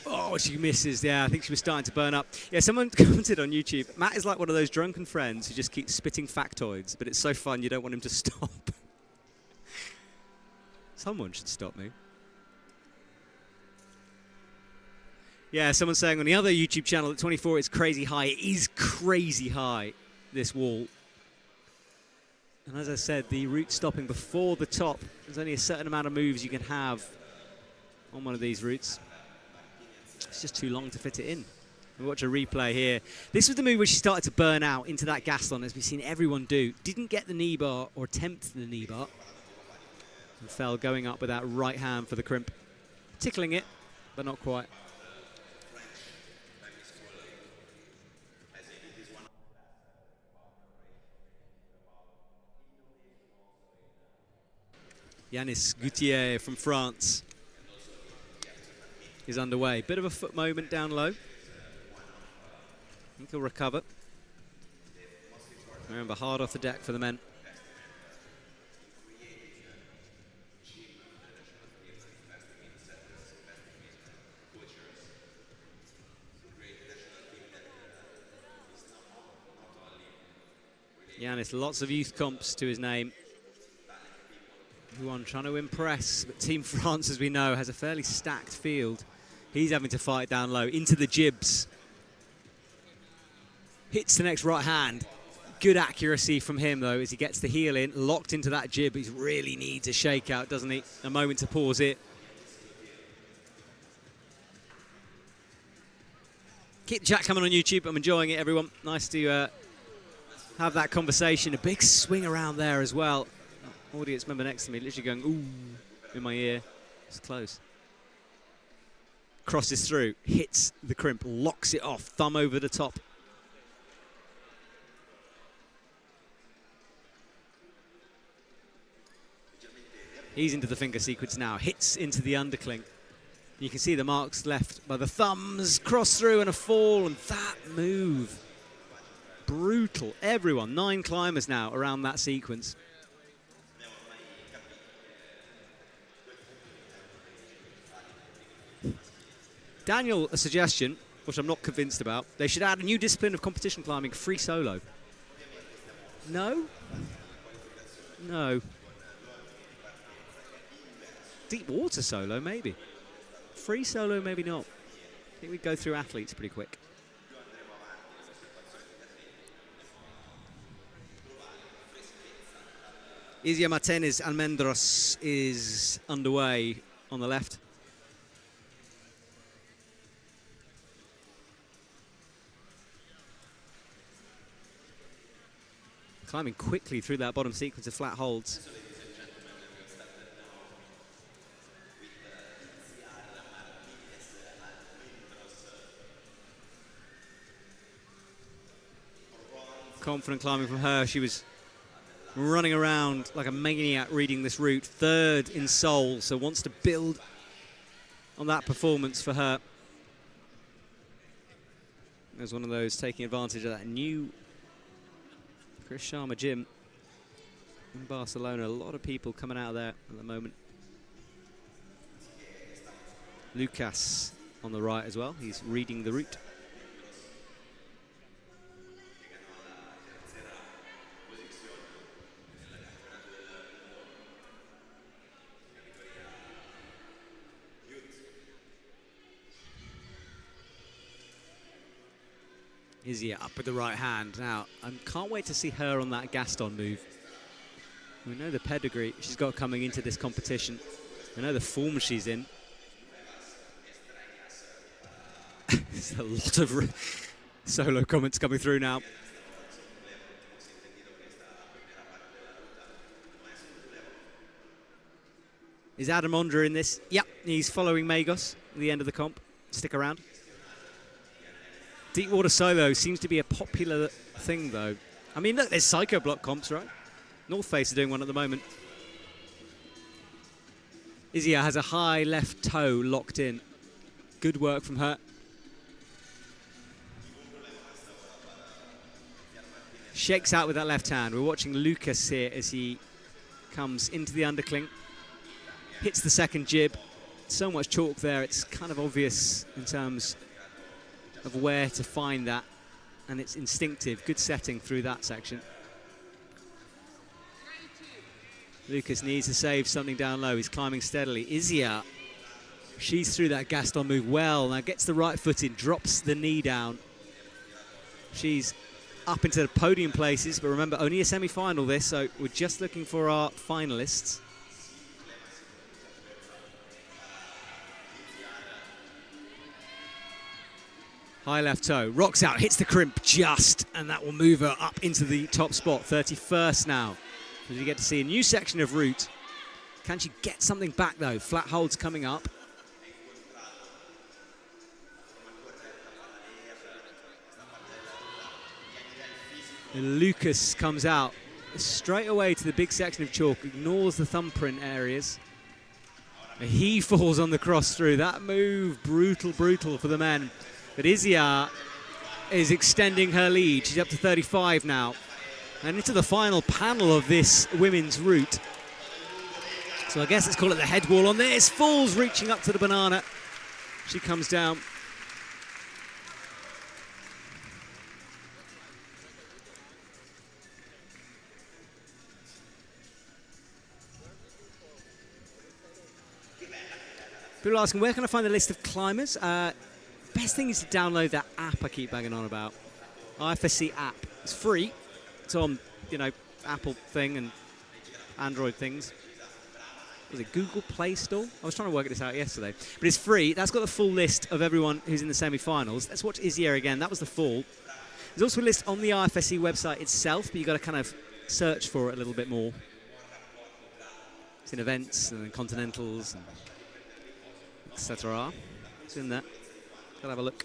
Oh, she misses. Yeah, I think she was starting to burn up. Yeah, someone commented on YouTube, Matt is like one of those drunken friends who just keeps spitting factoids, but it's so fun you don't want him to stop. Someone should stop me. Yeah, someone's saying on the other YouTube channel that 24 is crazy high. It is crazy high, this wall. And as I said, the route stopping before the top, there's only a certain amount of moves you can have on one of these routes. It's just too long to fit it in. We watch a replay here. This was the move where she started to burn out into that Gaston, as we've seen everyone do. Didn't get the knee bar or attempt the knee bar. And fell going up with that right hand for the crimp. Tickling it, but not quite. Yanis Goutier from France is underway. Bit of a foot moment down low. I think he'll recover. Remember, hard off the deck for the men. Yanis, lots of youth comps to his name. Everyone trying to impress, but Team France, as we know, has a fairly stacked field. He's having to fight down low, into the jibs. Hits the next right hand. Good accuracy from him, though, as he gets the heel in, locked into that jib. He really needs a shakeout, doesn't he? A moment to pause it. Keep the chat coming on YouTube. I'm enjoying it, everyone. Nice to have that conversation. A big swing around there as well. Audience member next to me literally going, ooh, in my ear. It's close. Crosses through, hits the crimp, locks it off, thumb over the top. He's into the finger sequence now, hits into the undercling. You can see the marks left by the thumbs, cross through and a fall, and that move. Brutal. Everyone, 9 climbers now around that sequence. Daniel, a suggestion, which I'm not convinced about. They should add a new discipline of competition climbing, free solo. No? No. Deep water solo, maybe. Free solo, maybe not. I think we'd go through athletes pretty quick. Isia Martinez Almendros is underway on the left. Climbing quickly through that bottom sequence of flat holds. Confident climbing from her. She was running around like a maniac reading this route. 3rd in Seoul, so wants to build on that performance for her. There's one of those taking advantage of that new Chris Sharma gym in Barcelona. A lot of people coming out of there at the moment. Lucas on the right as well. He's reading the route. Isia up with the right hand. Now, I can't wait to see her on that Gaston move. We know the pedigree she's got coming into this competition. We know the form she's in. There's a lot of solo comments coming through now. Is Adam Ondra in this? Yep, he's following Magos at the end of the comp. Stick around. Deep water solo seems to be a popular thing, though. I mean, look, there's Psycho Block comps, right? North Face are doing one at the moment. Isia has a high left toe locked in. Good work from her. Shakes out with that left hand. We're watching Lucas here as he comes into the undercling. Hits the second jib. So much chalk there, it's kind of obvious in terms of where to find that, and it's instinctive. Good setting through that section. Lucas needs to save something down low. He's climbing steadily. Isia She's through that Gaston move well. Now gets the right foot in, drops the knee down. She's up into the podium places, but remember, only a semi-final this, so we're just looking for our finalists. High left toe, rocks out, hits the crimp just, and that will move her up into the top spot, 31st now. As you get to see a new section of route. Can she get something back though? Flat holds coming up. And Lucas comes out straight away to the big section of chalk, ignores the thumbprint areas. And he falls on the cross through. That move, brutal, brutal for the men. But Izia is extending her lead. She's up to 35 now. And into the final panel of this women's route. So I guess let's call it the head wall on this. Falls reaching up to the banana. She comes down. People are asking, where can I find the list of climbers? Best thing is to download that app I keep banging on about. IFSC app. It's free. It's on, you know, Apple thing and Android things. Was it Google Play Store? I was trying to work this out yesterday. But it's free. That's got the full list of everyone who's in the semi-finals. Let's watch Izia again. That was the fall. There's also a list on the IFSC website itself, but you've got to kind of search for it a little bit more. It's in events and continentals and etc. It's in there. Gotta have a look.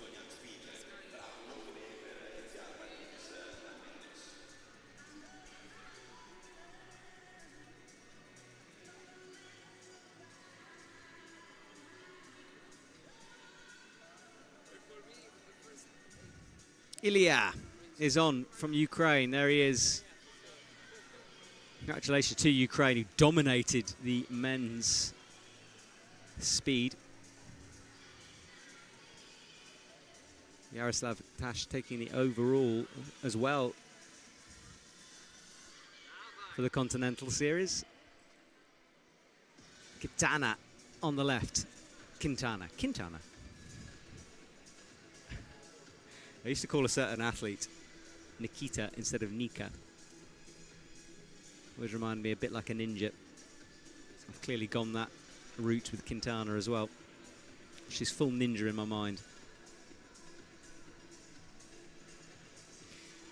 Ilya is on from Ukraine. There he is. Congratulations to Ukraine, who dominated the men's speed. Yaroslav Tash taking the overall as well for the Continental Series. Quintana on the left. Quintana. I used to call a certain athlete Nikita instead of Nika. Always reminded me a bit like a ninja. I've clearly gone that route with Quintana as well. She's full ninja in my mind.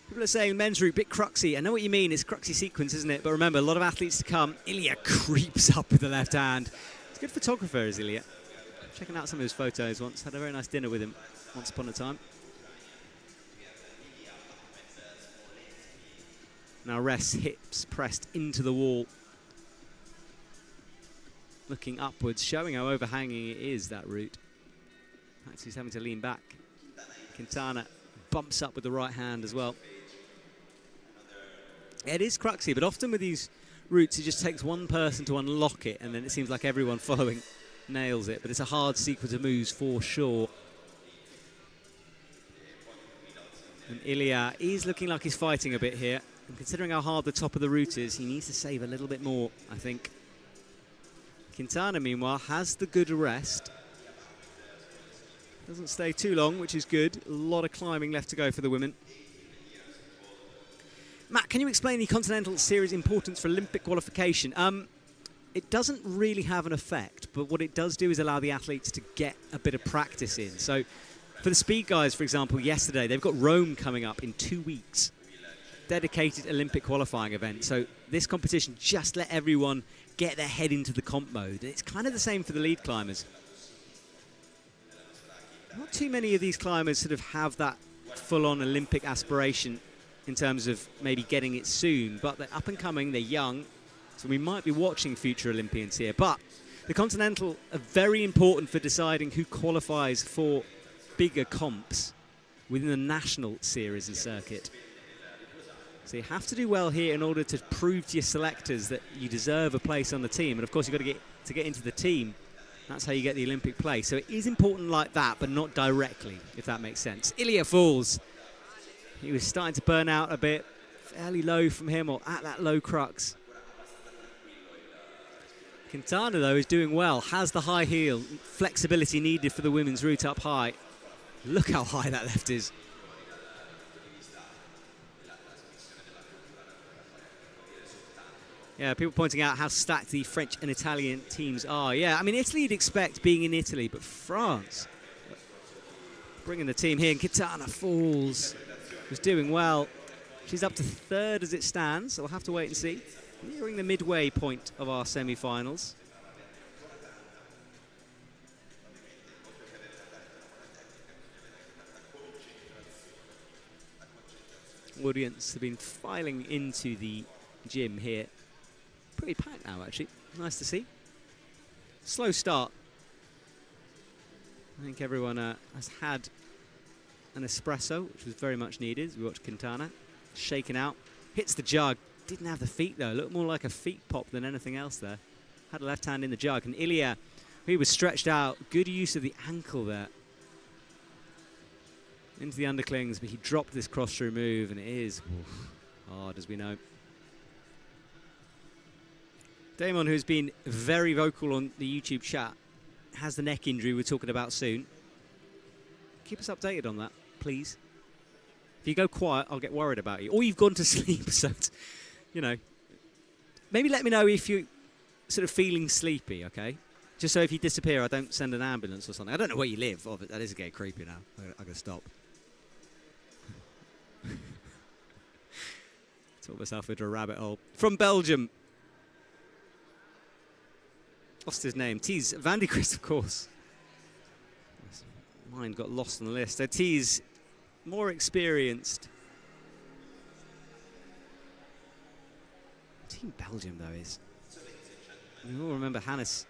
People are saying men's route, bit cruxy. I know what you mean, it's cruxy sequence, isn't it? But remember, a lot of athletes to come. Ilya creeps up with the left hand. He's a good photographer, is Ilya. Checking out some of his photos once. Had a very nice dinner with him once upon a time. Now rests, hips pressed into the wall. Looking upwards, showing how overhanging it is, that route. Actually, he's having to lean back. Quintana bumps up with the right hand as well. It is cruxy, but often with these routes, it just takes one person to unlock it, and then it seems like everyone following nails it. But it's a hard sequence of moves for sure. And Ilya is looking like he's fighting a bit here. And considering how hard the top of the route is, he needs to save a little bit more, I think. Quintana, meanwhile, has the good rest. Doesn't stay too long, which is good. A lot of climbing left to go for the women. Matt, can you explain the Continental Series' importance for Olympic qualification? It doesn't really have an effect, but what it does do is allow the athletes to get a bit of practice in. So for the speed guys, for example, yesterday, they've got Rome coming up in 2 weeks. Dedicated Olympic qualifying event. So this competition just let everyone get their head into the comp mode. And it's kind of the same for the lead climbers. Not too many of these climbers sort of have that full-on Olympic aspiration in terms of maybe getting it soon, but they're up and coming, they're young, so we might be watching future Olympians here. But the Continental are very important for deciding who qualifies for bigger comps within the national series and circuit. So you have to do well here in order to prove to your selectors that you deserve a place on the team. And of course, you've got to get into the team. That's how you get the Olympic place. So it is important like that, but not directly, if that makes sense. Ilya falls. He was starting to burn out a bit. Fairly low from him, or at that low crux. Quintana, though, is doing well. Has the high heel. Flexibility needed for the women's route up high. Look how high that left is. Yeah, people pointing out how stacked the French and Italian teams are. Yeah, I mean, Italy you'd expect being in Italy, but France bringing the team here. And Quintana falls. Was doing well. She's up to third as it stands, so we'll have to wait and see. Nearing the midway point of our semi-finals. Audience have been filing into the gym here. Pretty packed now, actually. Nice to see. Slow start. I think everyone has had an espresso, which was very much needed. We watched Quintana shaken out. Hits the jug. Didn't have the feet, though. Looked more like a feet pop than anything else there. Had a left hand in the jug. And Ilya, he was stretched out. Good use of the ankle there. Into the underclings, but he dropped this cross-through move, and it is hard, as we know. Damon, who's been very vocal on the YouTube chat, has the neck injury we're talking about soon. Keep us updated on that, please. If you go quiet, I'll get worried about you. Or you've gone to sleep, so, you know. Maybe let me know if you're sort of feeling sleepy, okay? Just so if you disappear, I don't send an ambulance or something. I don't know where you live. Oh, but that is getting creepy now. I gotta stop. Talk myself into a rabbit hole. From Belgium. Lost his name. Tees Van de Christ, of course. Mine got lost on the list. So Tees, more experienced. Team Belgium, though, is. You all remember Hannes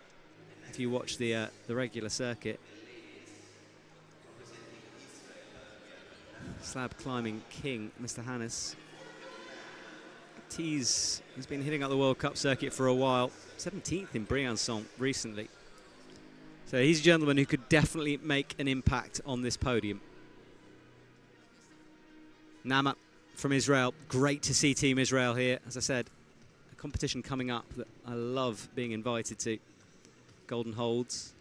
if you watch the regular circuit. Slab climbing king, Mr. Hannes. Tees has been hitting up the World Cup circuit for a while. 17th in Briançon recently. So he's a gentleman who could definitely make an impact on this podium. Nama from Israel. Great to see Team Israel here. As I said, a competition coming up that I love being invited to. Golden Holds.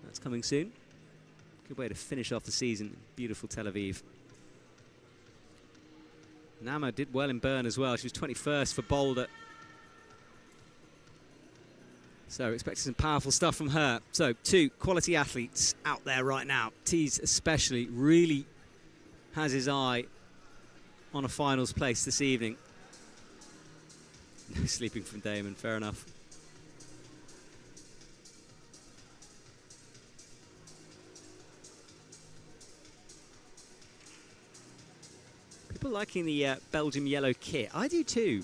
That's coming soon. Good way to finish off the season. Beautiful Tel Aviv. Nama did well in Bern as well. She was 21st for Boulder. So expecting some powerful stuff from her. So 2 quality athletes out there right now. Tees especially really has his eye on a finals place this evening. No sleeping from Damon, fair enough. People liking the Belgium yellow kit. I do too.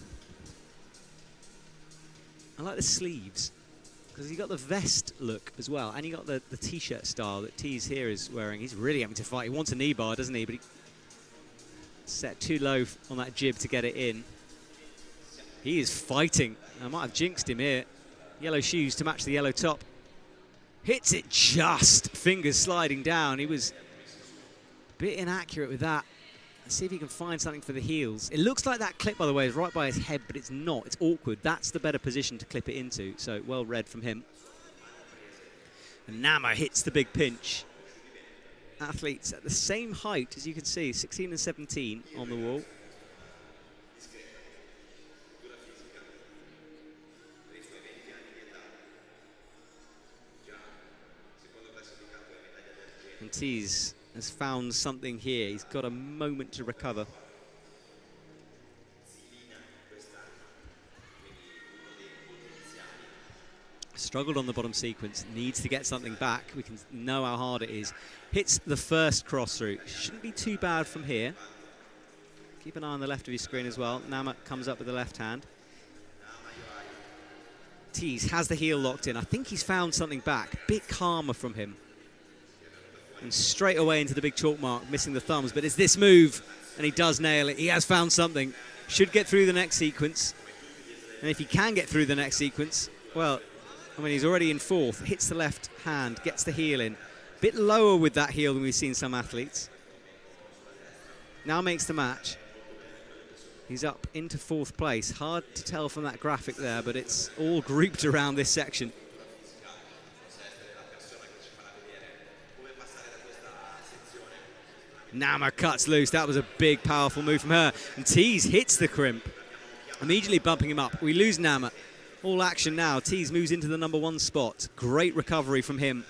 I like the sleeves because you got the vest look as well, and you got the t-shirt style that Tees here is wearing. He's really having to fight. He wants a knee bar, doesn't he? But he set too low on that jib to get it in. He is fighting. I might have jinxed him here. Yellow shoes to match the yellow top. Hits it just. Fingers sliding down. He was a bit inaccurate with that. Let's see if he can find something for the heels. It looks like that clip, by the way, is right by his head, but it's not. It's awkward. That's the better position to clip it into. So well read from him. And Nama hits the big pinch. Athletes at the same height, as you can see, 16 and 17 on the wall. And Tees has found something here. He's got a moment to recover. Struggled on the bottom sequence, needs to get something back. We can know how hard it is. Hits the first cross through. Shouldn't be too bad from here. Keep an eye on the left of your screen as well. Nama comes up with the left hand. Tees has the heel locked in. I think he's found something back. Bit calmer from him. And straight away into the big chalk mark, missing the thumbs. But it's this move, and he does nail it. He has found something. Should get through the next sequence. And if he can get through the next sequence, well, I mean, he's already in 4th. Hits the left hand, gets the heel in. Bit lower with that heel than we've seen some athletes. Now makes the match. He's up into 4th place. Hard to tell from that graphic there, but it's all grouped around this section. Nama cuts loose. That was a big, powerful move from her. And Tees hits the crimp, immediately bumping him up. We lose Nama. All action now. Tees moves into the #1 spot. Great recovery from him.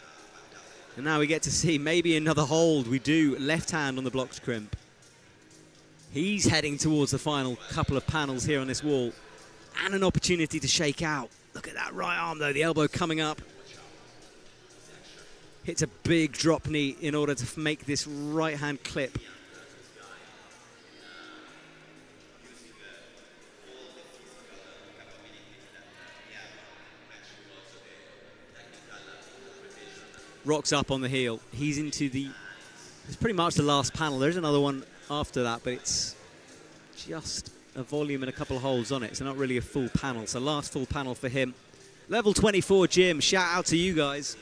And now we get to see maybe another hold. We do. Left hand on the blocked crimp. He's heading towards the final couple of panels here on this wall. And an opportunity to shake out. Look at that right arm, though. The elbow coming up. Hits a big drop knee in order to make this right-hand clip. Rocks up on the heel. He's into it's pretty much the last panel. There's another one after that, but it's just a volume and a couple of holds on it. So not really a full panel. So last full panel for him. Level 24 gym. Shout out to you guys.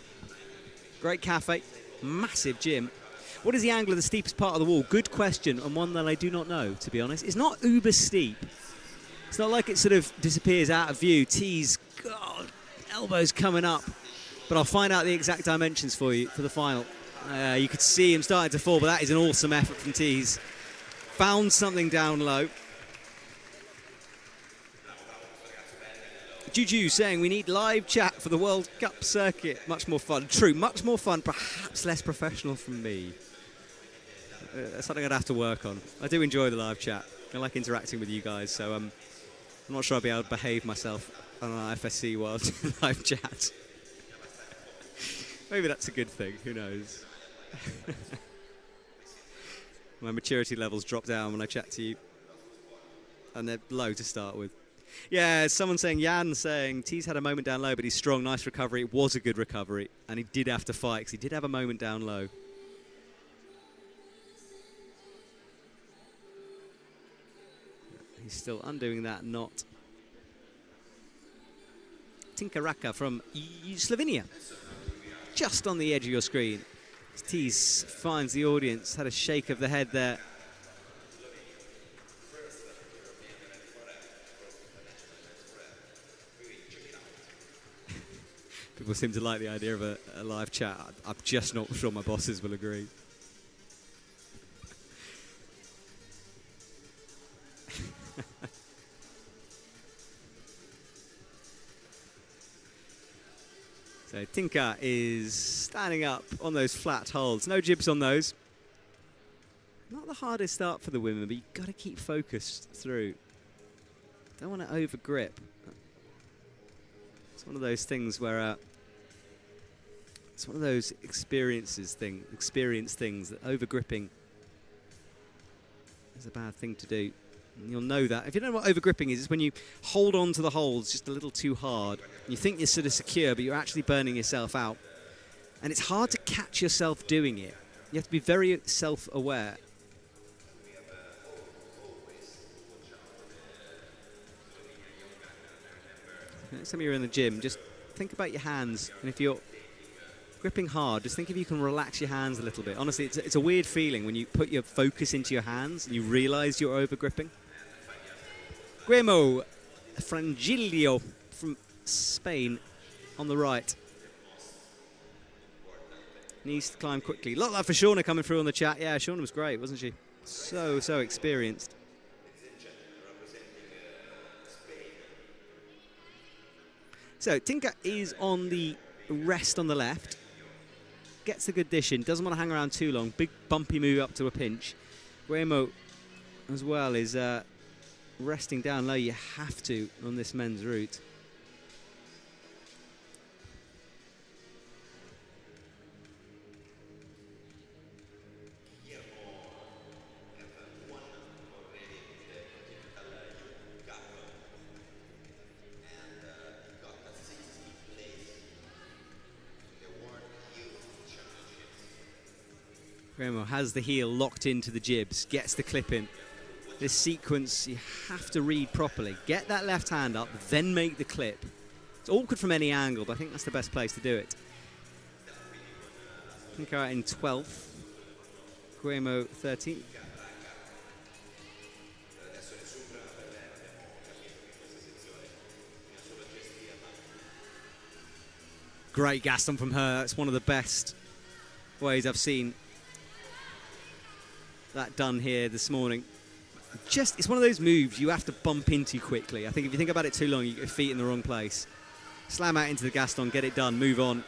Great cafe, massive gym. What is the angle of the steepest part of the wall? Good question, and one that I do not know, to be honest. It's not uber steep. It's not like it sort of disappears out of view. Tees, God, elbows coming up. But I'll find out the exact dimensions for you for the final. You could see him starting to fall, but that is an awesome effort from Tees. Found something down low. Juju saying we need live chat for the World Cup circuit. Much more fun. True, much more fun, perhaps less professional from me. That's something I'd have to work on. I do enjoy the live chat. I like interacting with you guys, so I'm not sure I'll be able to behave myself on an IFSC World live chat. Maybe that's a good thing, who knows. My maturity levels drop down when I chat to you. And they're low to start with. Yeah, someone saying, Jan saying, Tees had a moment down low, but he's strong, nice recovery. It was a good recovery, and he did have to fight, because he did have a moment down low. He's still undoing that knot. Tinkaraka from Slovenia. Just on the edge of your screen. Tees finds the audience, had a shake of the head there. People seem to like the idea of a live chat. I'm just not sure my bosses will agree. So Tinka is standing up on those flat holds. No jibs on those. Not the hardest start for the women, but you've got to keep focused through. Don't want to over grip. It's one of those things where it's one of those experience things that over gripping is a bad thing to do. And you'll know that. If you don't know what over gripping is, it's when you hold on to the holds just a little too hard. You think you're sort of secure, but you're actually burning yourself out. And it's hard to catch yourself doing it. You have to be very self-aware. Next time you're in the gym, just think about your hands. And if you're gripping hard, just think if you can relax your hands a little bit. Honestly, it's a weird feeling when you put your focus into your hands and you realize you're over gripping. Guillermo Frangilio from Spain on the right. Needs to climb quickly. A lot of love for Shauna coming through on the chat. Yeah, Shauna was great, wasn't she? So experienced. So Tinka is on the rest on the left. Gets a good dish in. Doesn't want to hang around too long. Big bumpy move up to a pinch. Guillermo as well is resting down low. You have to on this men's route. Reno has the heel locked into the jibs, gets the clip in. This sequence, you have to read properly. Get that left hand up, then make the clip. It's awkward from any angle, but I think that's the best place to do it. Tinka in 12th, Guillermo 13th. Great Gaston from her. It's one of the best ways I've seen that done here this morning. It's one of those moves you have to bump into quickly. I think if you think about it too long, you get your feet in the wrong place. Slam out into the Gaston, get it done, move on.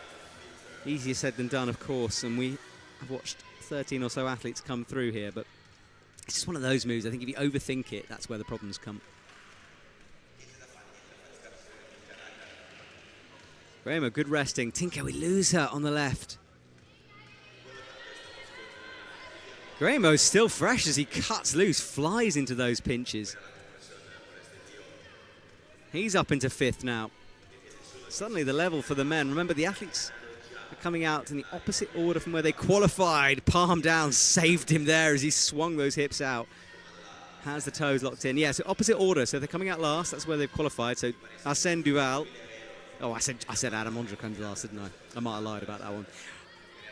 Easier said than done, of course, and we have watched 13 or so athletes come through here, but it's just one of those moves. I think if you overthink it, that's where the problems come. Reno, good resting. Tinker, we lose her on the left. Remo's still fresh as he cuts loose, flies into those pinches. He's up into 5th now. Suddenly the level for the men. Remember, the athletes are coming out in the opposite order from where they qualified. Palm down, saved him there as he swung those hips out. Has the toes locked in. Yeah, so opposite order. So they're coming out last. That's where they've qualified. So Arsène Duval. Oh, I said Adam Ondra comes last, didn't I? I might have lied about that one.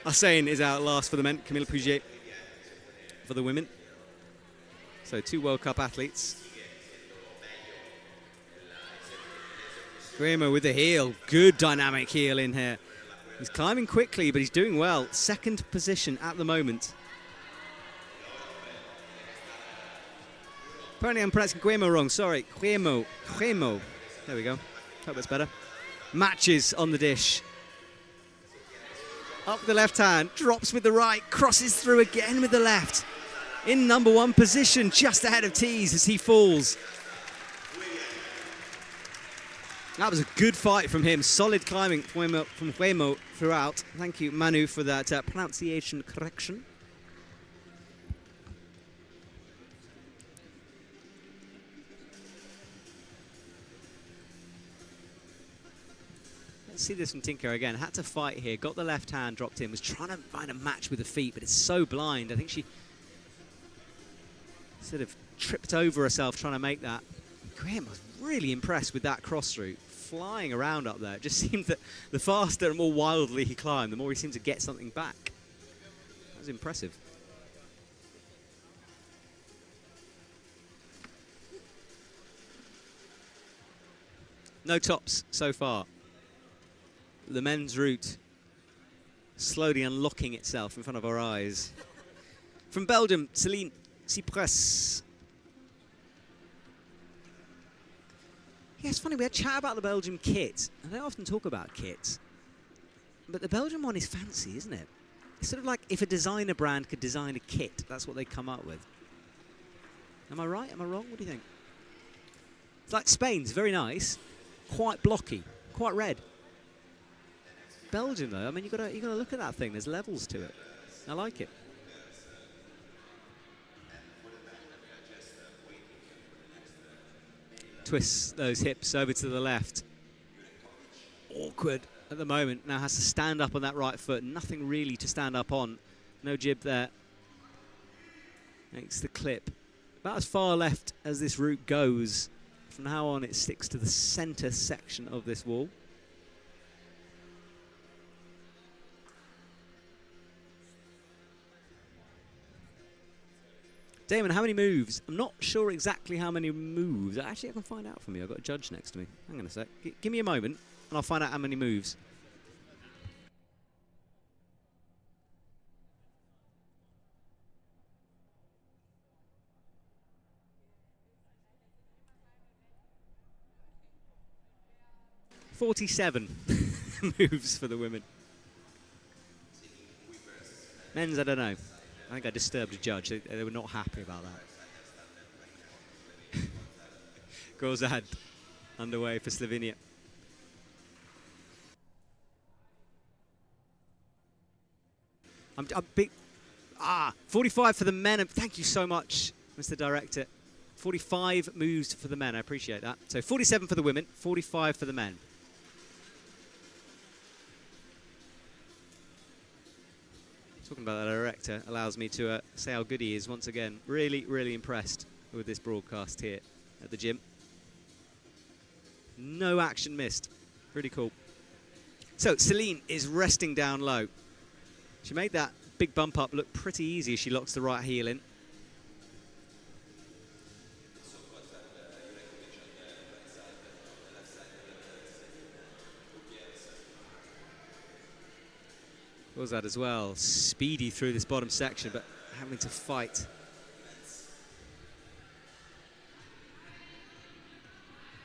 Arsène is out last for the men. Camille Puget for the women. So 2 World Cup athletes. Reno with the heel. Good dynamic heel in here. He's climbing quickly, but he's doing well. 2nd position at the moment. Apparently I'm pronouncing Guemo wrong. Sorry. Guemo. There we go. Hope that's better. Matches on the dish. Up the left hand, drops with the right, crosses through again with the left. In number 1 position, just ahead of Tees as he falls. That was a good fight from him. Solid climbing from Guemo throughout. Thank you, Manu, for that pronunciation correction. See this from Tinker again. Had to fight here. Got the left hand dropped in. Was trying to find a match with the feet, but it's so blind. I think she sort of tripped over herself trying to make that. Graham was really impressed with that cross route. Flying around up there. It just seemed that the faster and more wildly he climbed, the more he seemed to get something back. That was impressive. No tops so far. The men's route slowly unlocking itself in front of our eyes. From Belgium, Céline Cypress. Yeah, it's funny, we had chat about the Belgian kit. I don't often talk about kits, but the Belgian one is fancy, isn't it? It's sort of like if a designer brand could design a kit, that's what they come up with. Am I right? Am I wrong? What do you think? It's like Spain's, very nice, quite blocky, quite red. Belgium though, I mean, you gotta look at that thing. There's levels to it. I like it. Twists those hips over to the left. Awkward at the moment. Now has to stand up on that right foot. Nothing really to stand up on. No jib there. Makes the clip. About as far left as this route goes. From now on, it sticks to the center section of this wall. Damon, how many moves? I'm not sure exactly how many moves. Actually, I can find out from you. I've got a judge next to me. Hang on a sec. Give me a moment, and I'll find out how many moves. "47 moves for the women. Men's, I don't know. I think I disturbed a judge. They were not happy about that. Grozad underway for Slovenia. I'm big. 45 for the men. Thank you so much, Mr. Director. 45 moves for the men. I appreciate that. So 47 for the women, 45 for the men. Talking about that director allows me to say how good he is once again. Really, really impressed with this broadcast here at the gym. No action missed. Really cool. So Céline is resting down low. She made that big bump up look pretty easy as she locks the right heel in. Was that as well, speedy through this bottom section, but having to fight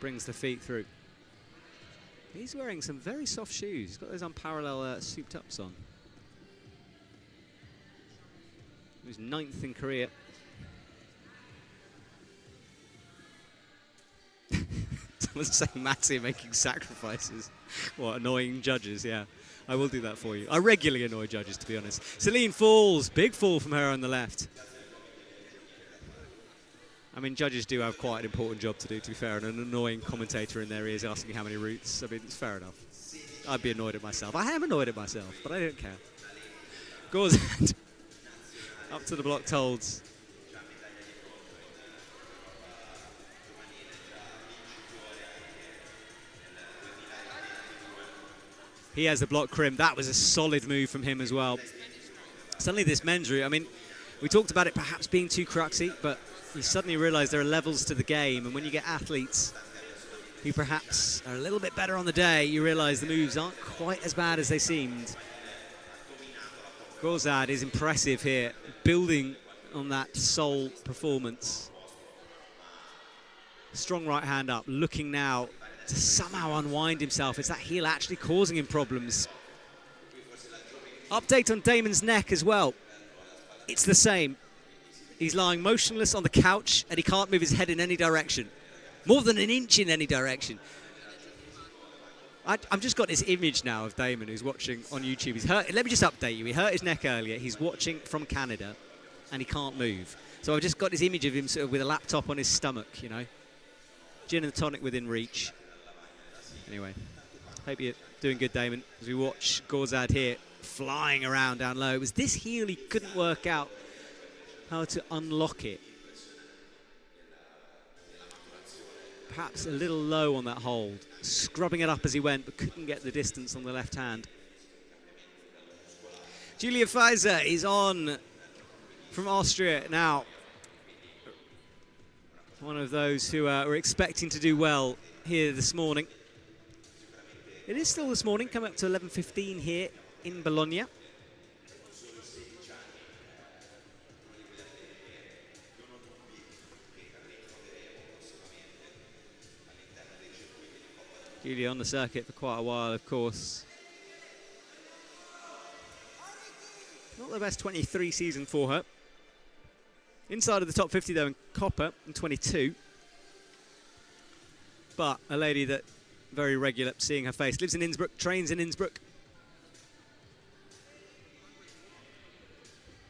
Brings the feet through. He's wearing some very soft shoes. He's got those unparalleled souped ups on. He was 9th in Korea. Someone's saying Matty making sacrifices. What, annoying judges? Yeah, I will do that for you. I regularly annoy judges, to be honest. Celine falls. Big fall from her on the left. I mean, judges do have quite an important job to do, to be fair, and an annoying commentator in their ears asking how many routes. I mean, it's fair enough. I'd be annoyed at myself. I am annoyed at myself, but I don't care. Gorzad up to the blocked holds. He has the block crim. That was a solid move from him as well. Suddenly this men's route, I mean, we talked about it perhaps being too cruxy, but you suddenly realise there are levels to the game, and when you get athletes who perhaps are a little bit better on the day, you realise the moves aren't quite as bad as they seemed. Gorzad is impressive here, building on that Seoul performance. Strong right hand up, looking now to somehow unwind himself. Is that heel actually causing him problems? Update on Damon's neck as well. It's the same. He's lying motionless on the couch and he can't move his head in any direction. More than an inch in any direction. I've just got this image now of Damon who's watching on YouTube. He's hurt. Let me just update you. He hurt his neck earlier. He's watching from Canada and he can't move. So I've just got this image of him sort of with a laptop on his stomach, you know. Gin and tonic within reach. Anyway, hope you're doing good, Damon, as we watch Gorzad here flying around down low. It was this heel he couldn't work out how to unlock it. Perhaps a little low on that hold. Scrubbing it up as he went, but couldn't get the distance on the left hand. Julia Pfizer is on from Austria now. One of those who were expecting to do well here this morning. It is still this morning, coming up to 11:15 here in Bologna. Julia on the circuit for quite a while, of course. Not the best 23 season for her. Inside of the top 50 though in Coppa in 22. But a lady that very regular, seeing her face. Lives in Innsbruck, trains in Innsbruck.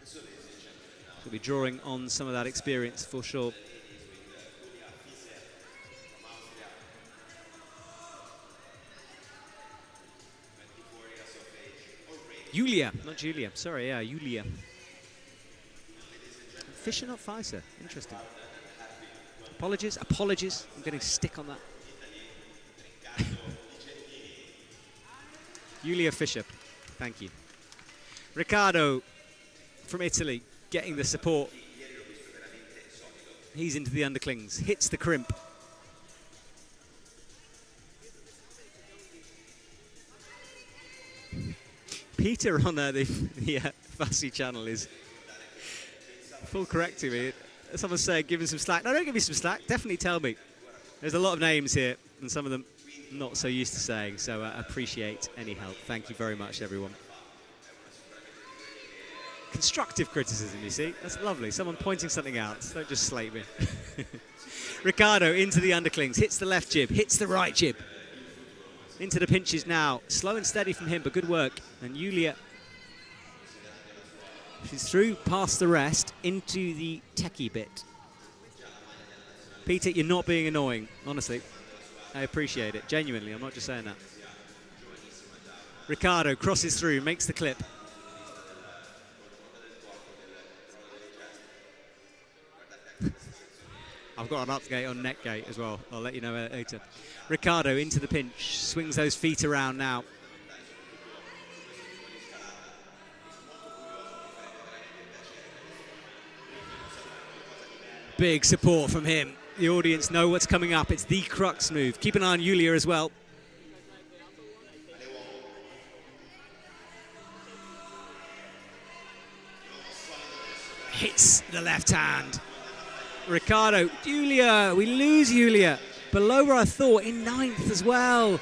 She'll be drawing on some of that experience for sure. Julia, not Julia, sorry, yeah, Julia. Fischer, not Pfizer, interesting. Apologies, I'm getting stick on that. Julia Fischer, thank you. Riccardo from Italy getting the support. He's into the underclings, hits the crimp. Peter on the Fussy channel is full correcting me. Someone's saying give him some slack. No, don't give me some slack, definitely tell me. There's a lot of names here and some of them not so used to saying, so I appreciate any help. Thank you very much, everyone. Constructive criticism, you see. That's lovely. Someone pointing something out. Don't just slate me. Riccardo into the underclings, hits the left jib, hits the right jib. Into the pinches now. Slow and steady from him, but good work. And Julia, she's through past the rest into the techie bit. Peter, you're not being annoying, honestly. I appreciate it, genuinely, I'm not just saying that. Riccardo crosses through, makes the clip. I've got an upgate on neck gate as well, I'll let you know later. Riccardo into the pinch, swings those feet around now. Big support from him. The audience know what's coming up. It's the crux move. Keep an eye on Julia as well. Hits the left hand. Riccardo, Julia, we lose Julia. below where I thought, in 9th as well.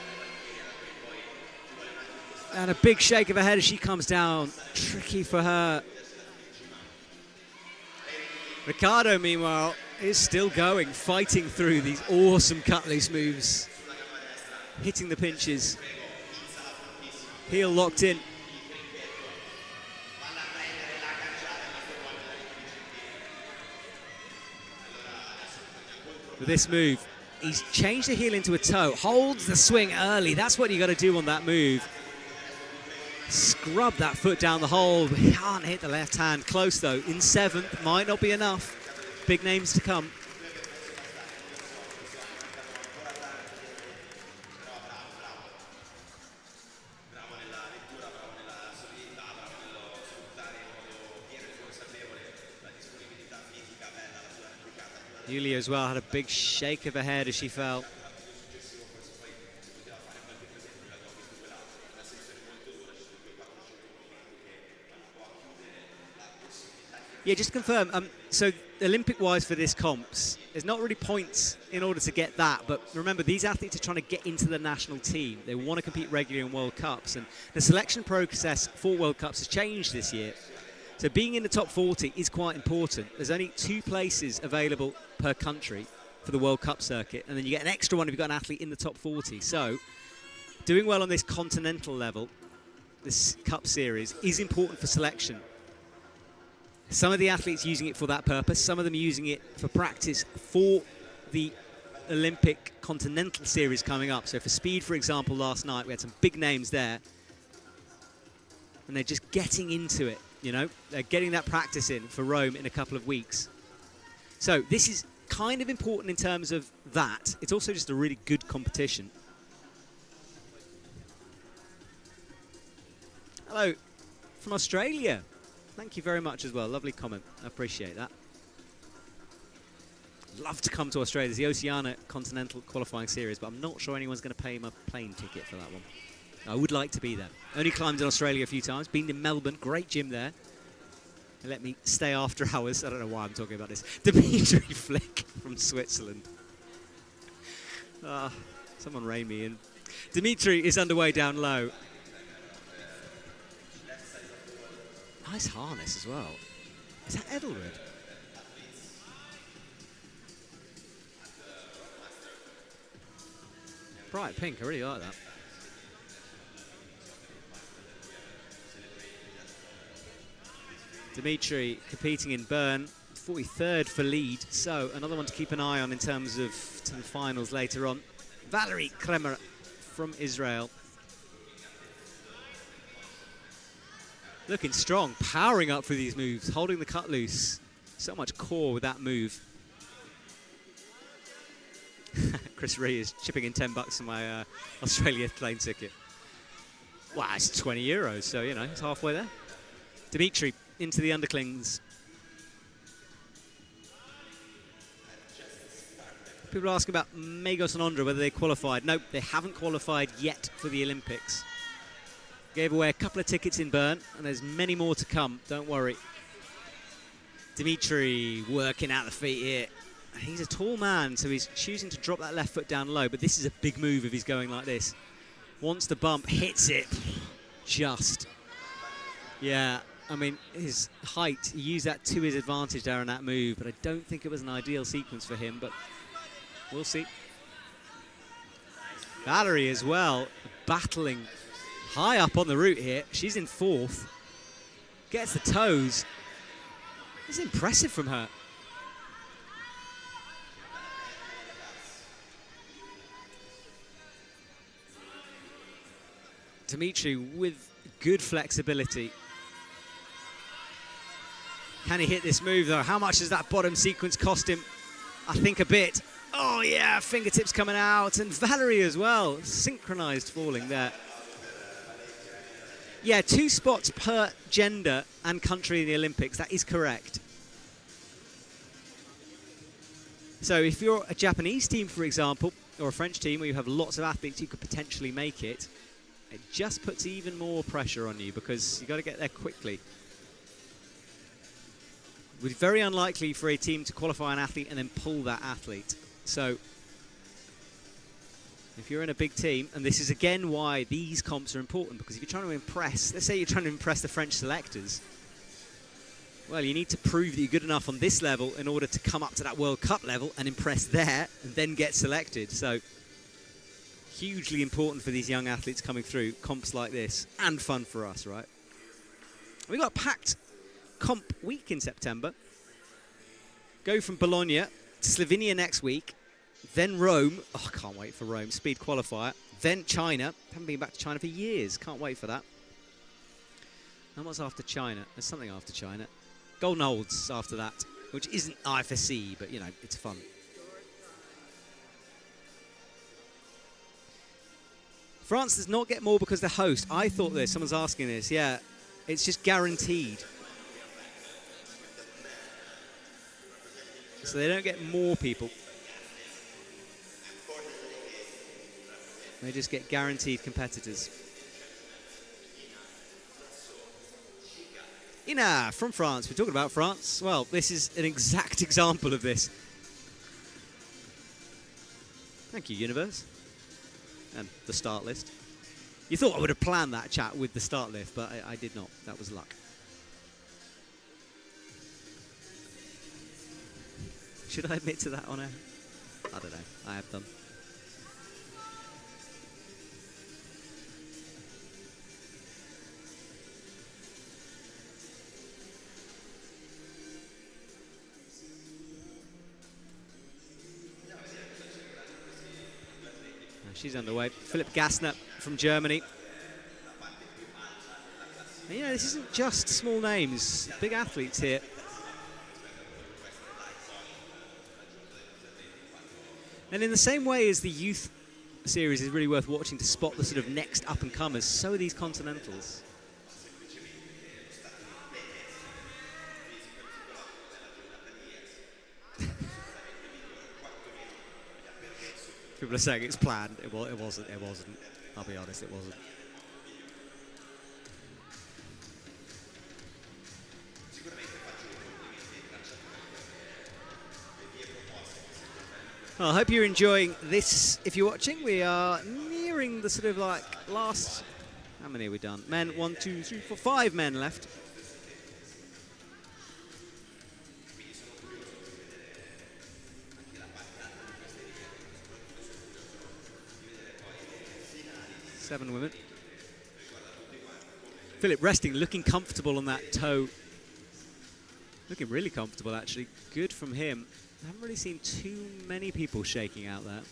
And a big shake of her head as she comes down. Tricky for her. Ricardo, meanwhile, is still going, fighting through these awesome cut-loose moves. Hitting the pinches. Heel locked in. With this move, he's changed the heel into a toe, holds the swing early. That's what you got to do on that move. Scrub that foot down the hole. He can't hit the left hand. Close though, in 7th, might not be enough. Big names to come. Julia as well had a big shake of her head as she fell. Yeah, just to confirm, so Olympic-wise for this comps, there's not really points in order to get that, but remember, these athletes are trying to get into the national team. They want to compete regularly in World Cups, and the selection process for World Cups has changed this year. So being in the top 40 is quite important. There's only 2 places available per country for the World Cup circuit, and then you get an extra one if you've got an athlete in the top 40. So doing well on this continental level, this Cup series, is important for selection. Some of the athletes using it for that purpose, some of them using it for practice for the Olympic Continental Series coming up. So for speed, for example, last night we had some big names there, and they're just getting into it, you know? They're getting that practice in for Rome in a couple of weeks. So this is kind of important in terms of that. It's also just a really good competition. Hello from Australia. Thank you very much as well. Lovely comment. I appreciate that. Love to come to Australia. There's the Oceania Continental Qualifying Series, but I'm not sure anyone's going to pay my plane ticket for that one. I would like to be there. Only climbed in Australia a few times. Been to Melbourne. Great gym there. They let me stay after hours. I don't know why I'm talking about this. Dimitri Flick from Switzerland. Someone rein me in. Dimitri is underway down low. Nice harness as well. Is that Edelwood? Bright pink, I really like that. Dimitri competing in Bern, 43rd for lead, so another one to keep an eye on in terms of to the finals later on. Valerie Kremer from Israel. Looking strong, powering up for these moves, holding the cut loose. So much core with that move. Chris Ree is chipping in $10 for my Australia plane ticket. Wow, it's 20 euros, so, you know, it's halfway there. Dimitri into the underclings. People are asking about Megos and Ondra, whether they qualified. Nope, they haven't qualified yet for the Olympics. Gave away a couple of tickets in Bern, and there's many more to come, don't worry. Dimitri working out the feet here. He's a tall man, so he's choosing to drop that left foot down low, but this is a big move if he's going like this. Wants the bump, hits it. Just. Yeah, I mean, his height, he used that to his advantage there in that move, but I don't think it was an ideal sequence for him, but we'll see. Valerie as well, battling high up on the route here. She's in 4th. Gets the toes. It's impressive from her. Dimitri with good flexibility. Can he hit this move though? How much does that bottom sequence cost him? I think a bit. Oh yeah, fingertips coming out. And Valerie as well. Synchronized falling there. Yeah, 2 spots per gender and country in the Olympics. That is correct. So if you're a Japanese team, for example, or a French team where you have lots of athletes, you could potentially make it. It just puts even more pressure on you because you've got to get there quickly. It would be very unlikely for a team to qualify an athlete and then pull that athlete. So If you're in a big team, and this is again why these comps are important, because if you're trying to impress, let's say you're trying to impress the French selectors, well, you need to prove that you're good enough on this level in order to come up to that World Cup level and impress there and then get selected. So hugely important for these young athletes coming through comps like this, and fun for us, right? We've got a packed comp week in September. Go from Bologna to Slovenia next week, then Rome. Oh, I can't wait for Rome. Speed qualifier. Then China. Haven't been back to China for years. Can't wait for that. And what's after China? There's something after China. Golden Olds after that, which isn't IFSC, but, you know, it's fun. France does not get more because they're host. I thought this. Someone's asking this. Yeah, it's just guaranteed. So they don't get more people. They just get guaranteed competitors. Ina from France. We're talking about France. Well, this is an exact example of this. Thank you, Universe. And the start list. You thought I would have planned that chat with the start list, but I did not. That was luck. Should I admit to that on air? I don't know. I have done. She's underway. Philipp Gassner from Germany. And, you know, this isn't just small names. Big athletes here. And in the same way as the youth series is really worth watching to spot the sort of next up-and-comers, so are these continentals. People are saying it's planned. It wasn't. It wasn't. I'll be honest, it wasn't. Well, I hope you're enjoying this. If you're watching, we are nearing the sort of like last. How many have we done? Men, 1, 2, 3, 4, 5 men left. Seven women. Philip resting, looking comfortable on that toe. Looking really comfortable, actually. Good from him. I haven't really seen too many people shaking out there.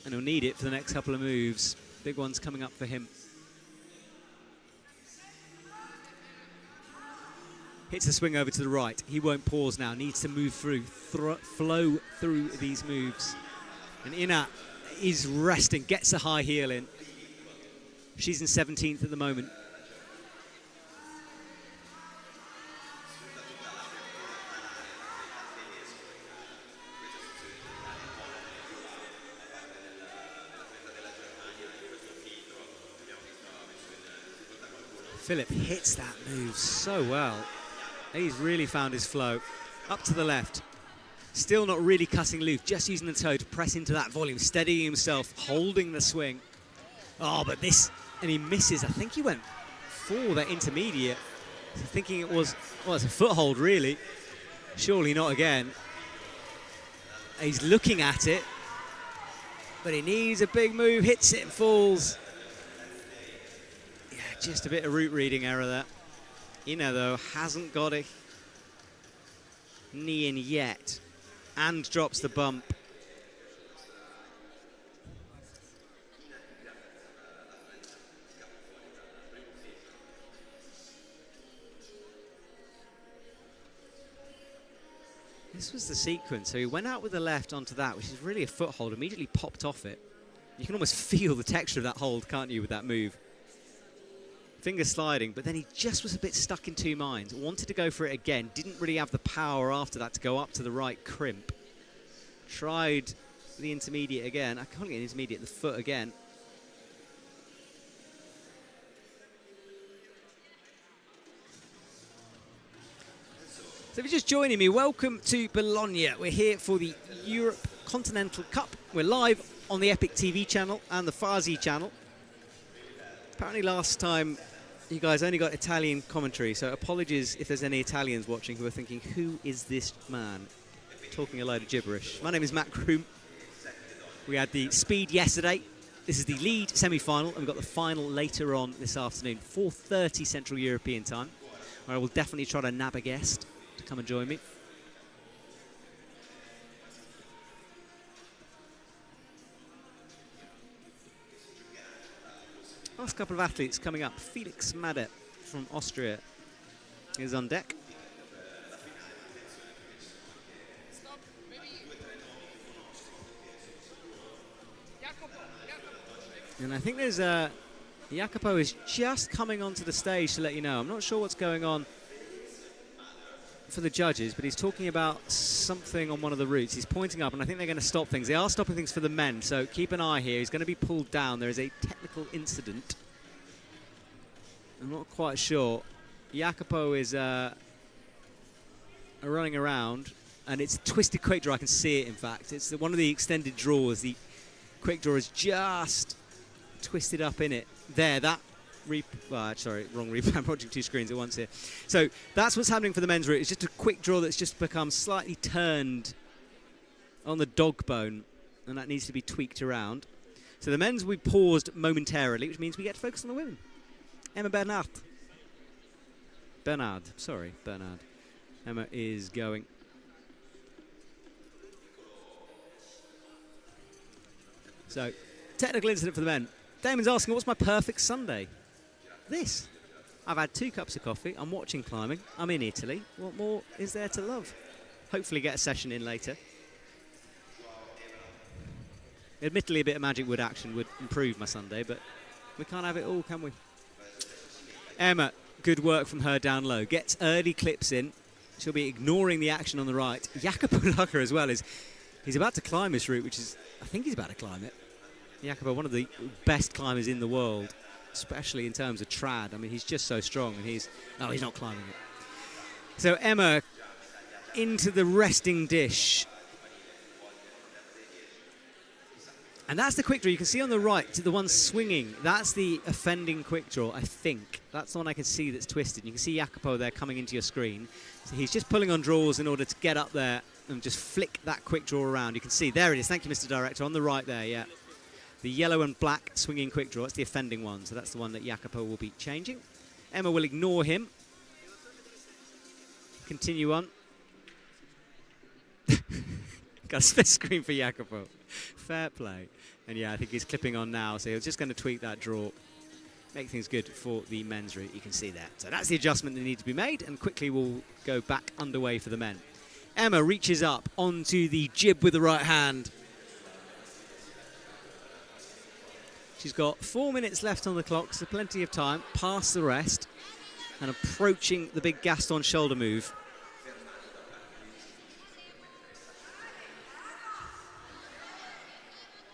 And he'll need it for the next couple of moves. Big ones coming up for him. Hits the swing over to the right. He won't pause now. Needs to move through, flow through these moves. And Ina is resting, gets a high heel in. She's in 17th at the moment. Philip hits that move so well. He's really found his flow. Up to the left. Still not really cutting loose, just using the toe to press into that volume, steadying himself, holding the swing. Oh, but this, and he misses. I think he went for that intermediate. Thinking it was, well, it's a foothold, really. Surely not again. He's looking at it, but he needs a big move, hits it, falls. Yeah, just a bit of route reading error there. Ina, though, hasn't got a knee in yet and drops the bump. This was the sequence. So he went out with the left onto that, which is really a foothold, immediately popped off it. You can almost feel the texture of that hold, can't you, with that move? Finger sliding, but then he just was a bit stuck in two minds. Wanted to go for it again, didn't really have the power after that to go up to the right crimp. Tried the intermediate again. I can't get an intermediate, the foot again. So if you're just joining me, welcome to Bologna. We're here for the Europe Continental Cup. We're live on the Epic TV channel and the Farsi channel. Apparently last time you guys only got Italian commentary, so apologies if there's any Italians watching who are thinking, who is this man talking a load of gibberish? My name is Matt Groom. We had the speed yesterday. This is the lead semi-final, and we've got the final later on this afternoon, 4:30 Central European time, where I will definitely try to nab a guest to come and join me. Last couple of athletes coming up. Felix Madet from Austria is on deck. And I think there's Jacopo is just coming onto the stage to let you know. I'm not sure what's going on for the judges, but he's talking about something on one of the routes. He's pointing up, and I think they're going to stop things. They are stopping things for the men, so keep an eye here. He's going to be pulled down. There is a technical incident. I'm not quite sure. Jacopo is running around, and it's a twisted quick draw. I can see it, in fact. It's one of the extended draws. The quick draw is just twisted up in it. There, that sorry, wrong replay. I'm watching two screens at once here. So that's what's happening for the men's route. It's just a quick draw that's just become slightly turned on the dog bone, and that needs to be tweaked around. So the men's we paused momentarily, which means we get to focus on the women. Emma Bernard. Bernard. Emma is going. So, technical incident for the men. Damon's asking, what's my perfect Sunday? This. I've had 2 cups of coffee. I'm watching climbing. I'm in Italy. What more is there to love? Hopefully get a session in later. Admittedly, a bit of magic wood action would improve my Sunday, but we can't have it all, can we? Emma, good work from her down low. Gets early clips in. She'll be ignoring the action on the right. Jacopo Lucker as well. He's about to climb this route, which is, I think he's about to climb it. Jacopo, one of the best climbers in the world, especially in terms of trad. I mean, he's just so strong, and he's not climbing it. So Emma into the resting dish. And that's the quick draw. You can see on the right, the one swinging, that's the offending quick draw, I think. That's the one I can see that's twisted. You can see Jacopo there coming into your screen. So he's just pulling on draws in order to get up there and just flick that quick draw around. You can see, there it is. Thank you, Mr. Director. On the right there, yeah. The yellow and black swinging quick draw. That's the offending one. So that's the one that Jacopo will be changing. Emma will ignore him. Continue on. Got a split screen for Jacopo. Fair play. And yeah, I think he's clipping on now. So he's just going to tweak that draw. Make things good for the men's route. You can see that. So that's the adjustment that needs to be made. And quickly we'll go back underway for the men. Emma reaches up onto the jib with the right hand. She's got 4 minutes left on the clock, so plenty of time, past the rest, and approaching the big Gaston shoulder move.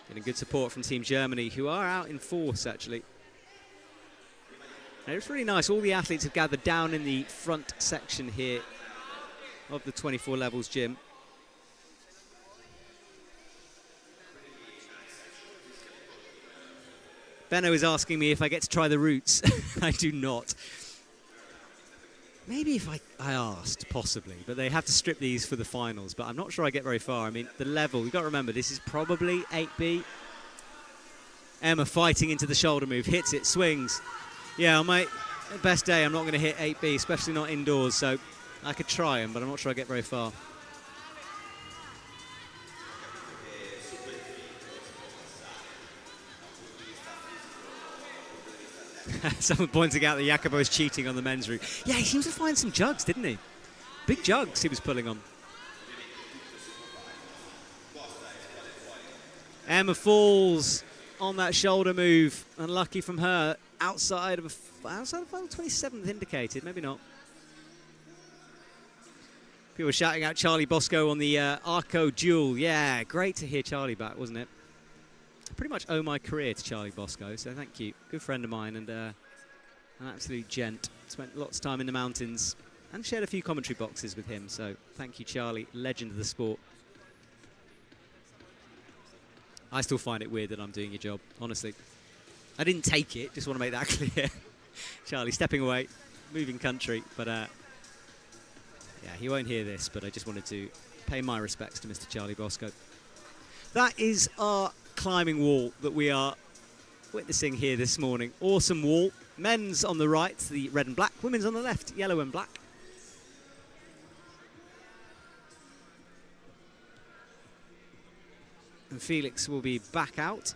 Getting good support from Team Germany, who are out in force, actually. And it's really nice. All the athletes have gathered down in the front section here of the 24 levels gym. Benno is asking me if I get to try the routes. I do not. Maybe if I asked, possibly, but they have to strip these for the finals, but I'm not sure I get very far. I mean, the level, you've got to remember, this is probably 8B. Emma fighting into the shoulder move, hits it, swings. Yeah, on my best day, I'm not going to hit 8B, especially not indoors, so I could try them, but I'm not sure I get very far. Someone pointing out that Jacopo is cheating on the men's route. Yeah, he seems to find some jugs, didn't he? Big jugs he was pulling on. Emma falls on that shoulder move. Unlucky from her. Outside of final 27th indicated, maybe not. People were shouting out Charlie Bosco on the Arco duel. Yeah, great to hear Charlie back, wasn't it? I pretty much owe my career to Charlie Bosco, so thank you. Good friend of mine and an absolute gent. Spent lots of time in the mountains. and shared a few commentary boxes with him. So thank you, Charlie, legend of the sport. I still find it weird that I'm doing your job, honestly. I didn't take it, just want to make that clear. Charlie stepping away, moving country, but yeah, he won't hear this, but I just wanted to pay my respects to Mr. Charlie Bosco. That is our climbing wall that we are witnessing here this morning. Awesome wall. Men's on the right, the red and black. Women's on the left, yellow and black. And Felix will be back out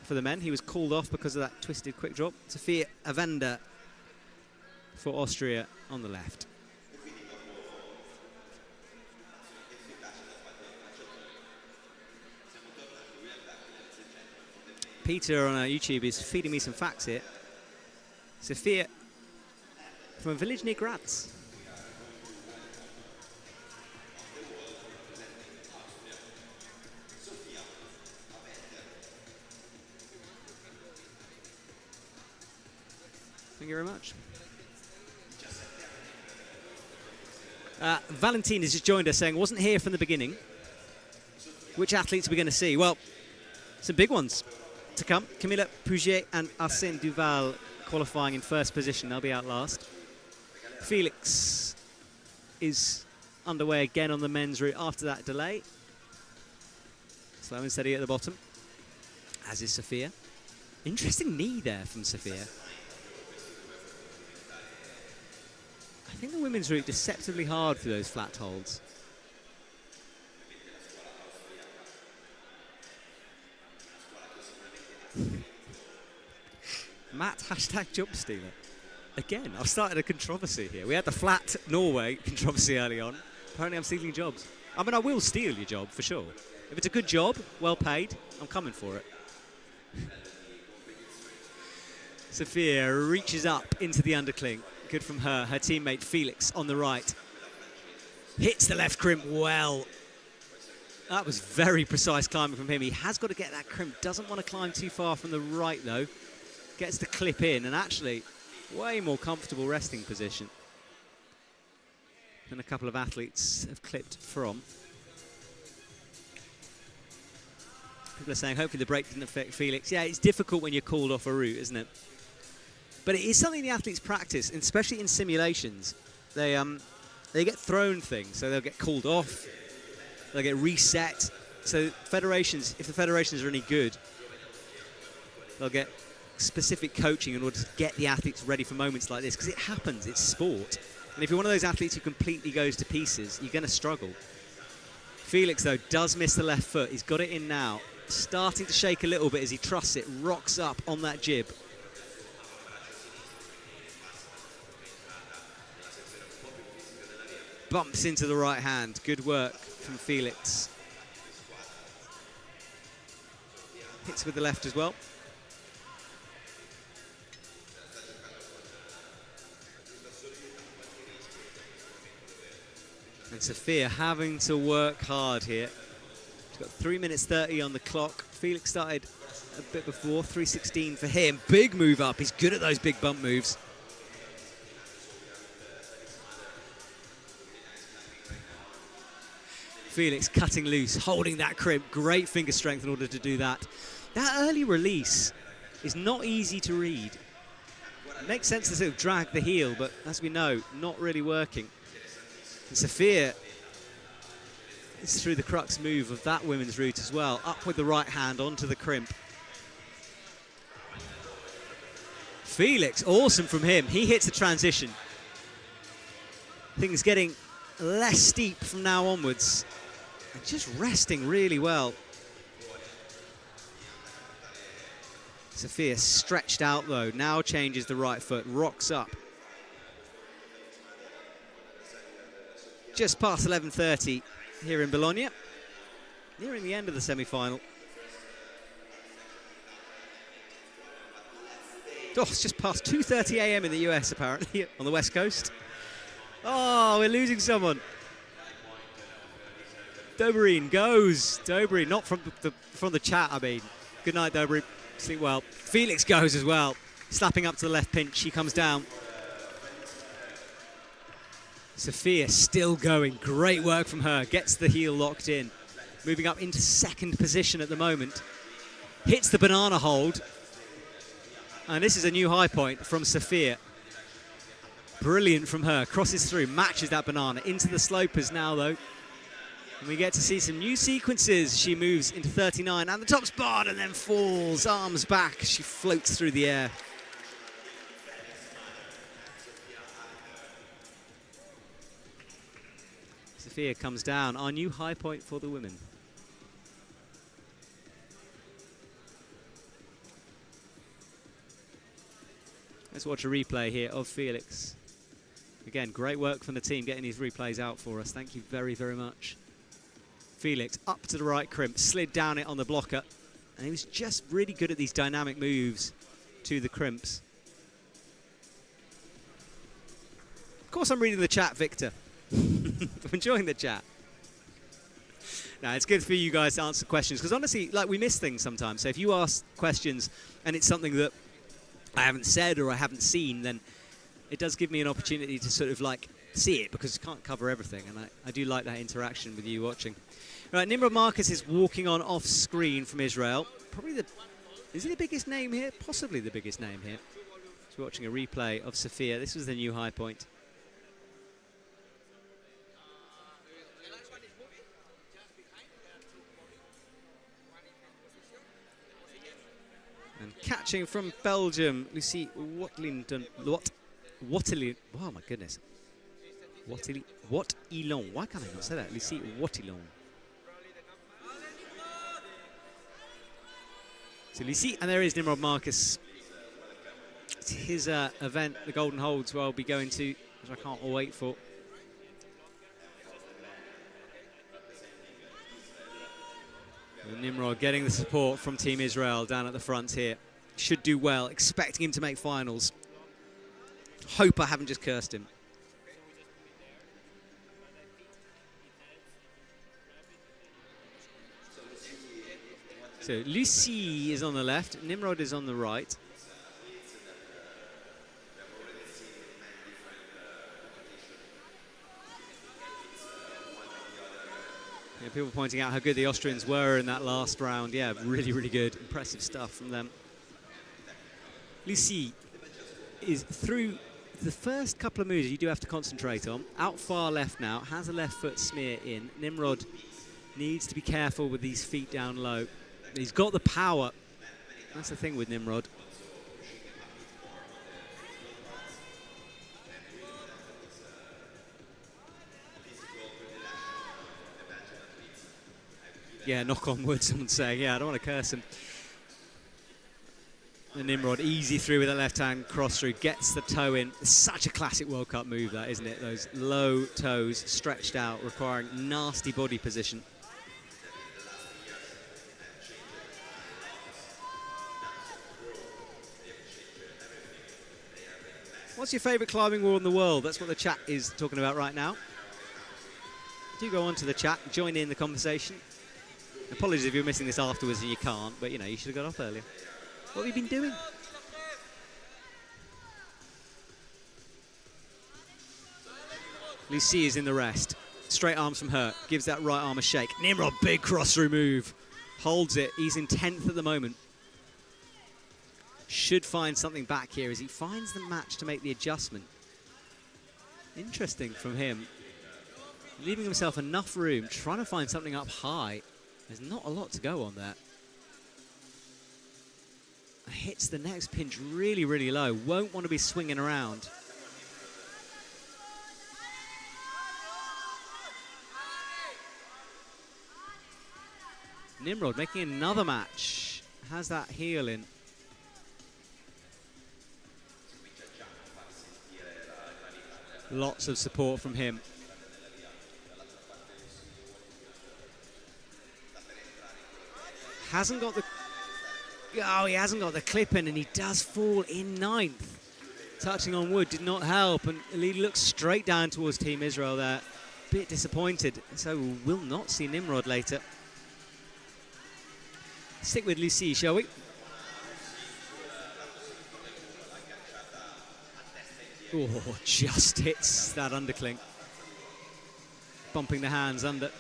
for the men. He was called off because of that twisted quick drop. Sophia Avenda for Austria on the left. Peter on our YouTube is feeding me some facts here. Sophia from a village near Graz. Thank you very much. Valentin has just joined us saying, wasn't here from the beginning. Which athletes are we going to see? Well, some big ones to come. Camilla Pouget and Arsène Duval qualifying in first position. They'll be out last. Felix is underway again on the men's route after that delay. Slow and steady at the bottom, as is Sophia. Interesting knee there from Sophia. I think the women's route deceptively hard for those flat holds. Matt, hashtag jump stealer. Again, I've started a controversy here. We had the flat Norway controversy early on. Apparently I'm stealing jobs. I mean, I will steal your job, for sure. If it's a good job, well paid, I'm coming for it. Sophia reaches up into the undercling. Good from her. Her teammate Felix on the right. Hits the left crimp well. That was very precise climbing from him. He has got to get that crimp. Doesn't want to climb too far from the right, though. Gets to clip in, and actually, way more comfortable resting position than a couple of athletes have clipped from. People are saying, hopefully the break didn't affect Felix. Yeah, it's difficult when you're called off a route, isn't it? But it is something the athletes practice, and especially in simulations. They get thrown things, so they'll get called off, they'll get reset. So federations, if the federations are any good, they'll get specific coaching in order to get the athletes ready for moments like this, because it happens, it's sport. And if you're one of those athletes who completely goes to pieces, you're going to struggle. Felix, though, does miss the left foot. He's got it in now. Starting to shake a little bit as he trusts it, rocks up on that jib. Bumps into the right hand. Good work from Felix. Hits with the left as well. And Sophia having to work hard here. She's got 3 minutes 30 on the clock. Felix started a bit before, 3:16 for him. Big move up. He's good at those big bump moves. Felix cutting loose, holding that crimp. Great finger strength in order to do that. That early release is not easy to read. It makes sense to sort of drag the heel, but as we know, not really working. And Sophia is through the crux move of that women's route as well. Up with the right hand onto the crimp. Felix, awesome from him. He hits the transition. Things getting less steep from now onwards. And just resting really well. Sophia stretched out though, now changes the right foot, rocks up. Just past 11:30 here in Bologna, nearing the end of the semi-final. Oh, it's just past 2:30 a.m. in the US apparently, on the West Coast. Oh, we're losing someone. Doberine goes. Doberine, not from the chat, I mean. Good night, Doberine. Sleep well. Felix goes as well. Slapping up to the left pinch. He comes down. Sophia still going. Great work from her. Gets the heel locked in. Moving up into second position at the moment. Hits the banana hold. And this is a new high point from Sophia. Brilliant from her. Crosses through, matches that banana. Into the slopers now, though. And we get to see some new sequences. She moves into 39 and the top spot and then falls. Arms back. She floats through the air. Sophia comes down. Our new high point for the women. Let's watch a replay here of Felix. Again, great work from the team getting these replays out for us. Thank you very, very much. Felix up to the right crimp, slid down it on the blocker. And he was just really good at these dynamic moves to the crimps. Of course, I'm reading the chat, Victor. I'm enjoying the chat. Now, it's good for you guys to answer questions, because honestly, like, we miss things sometimes. So if you ask questions and it's something that I haven't said or I haven't seen, then it does give me an opportunity to sort of like see it, because I can't cover everything, and I do like that interaction with you watching. Right, Nimrod Marcus is walking on off screen from Israel. Probably is he the biggest name here? Possibly the biggest name here. So we're watching a replay of Sophia. This was the new high point. And catching from Belgium, Lucy Watlington. Watlington. Oh my goodness. Watlington. Why can't I not say that? Lucy Watlington. So Lucy, and there is Nimrod Marcus. It's his event, the Golden Holds, where I'll be going to, which I can't wait for. And Nimrod getting the support from Team Israel down at the front here. Should do well, expecting him to make finals. Hope I haven't just cursed him. So Lucy is on the left, Nimrod is on the right. Yeah, people pointing out how good the Austrians were in that last round. Yeah, really, really good. Impressive stuff from them. Lucy is through the first couple of moves you do have to concentrate on. Out far left now, has a left foot smear in. Nimrod needs to be careful with these feet down low. He's got the power. That's the thing with Nimrod. Yeah, knock on wood, someone's saying. Yeah, I don't want to curse him. And Nimrod easy through with a left-hand cross through, gets the toe in. It's such a classic World Cup move, that, isn't it? Those low toes stretched out, requiring nasty body position. What's your favourite climbing wall in the world? That's what the chat is talking about right now. Do go on to the chat, join in the conversation. Apologies if you're missing this afterwards and you can't, but you know, you should have got up earlier. What have you been doing? Lucy is in the rest. Straight arms from her, gives that right arm a shake. Nimrod, big cross-through move. Holds it, he's in 10th at the moment. Should find something back here as he finds the match to make the adjustment. Interesting from him. Leaving himself enough room, trying to find something up high. There's not a lot to go on there. Hits the next pinch really, really low. Won't want to be swinging around. Nimrod making another match. Has that heel in. Lots of support from him. Hasn't got the... Oh, he hasn't got the clip in, and he does fall in 9th. Touching on wood did not help, and he looks straight down towards Team Israel there. Bit disappointed, so we will not see Nimrod later. Stick with Lucy, shall we? Oh, just hits that undercling. bumping the hands under.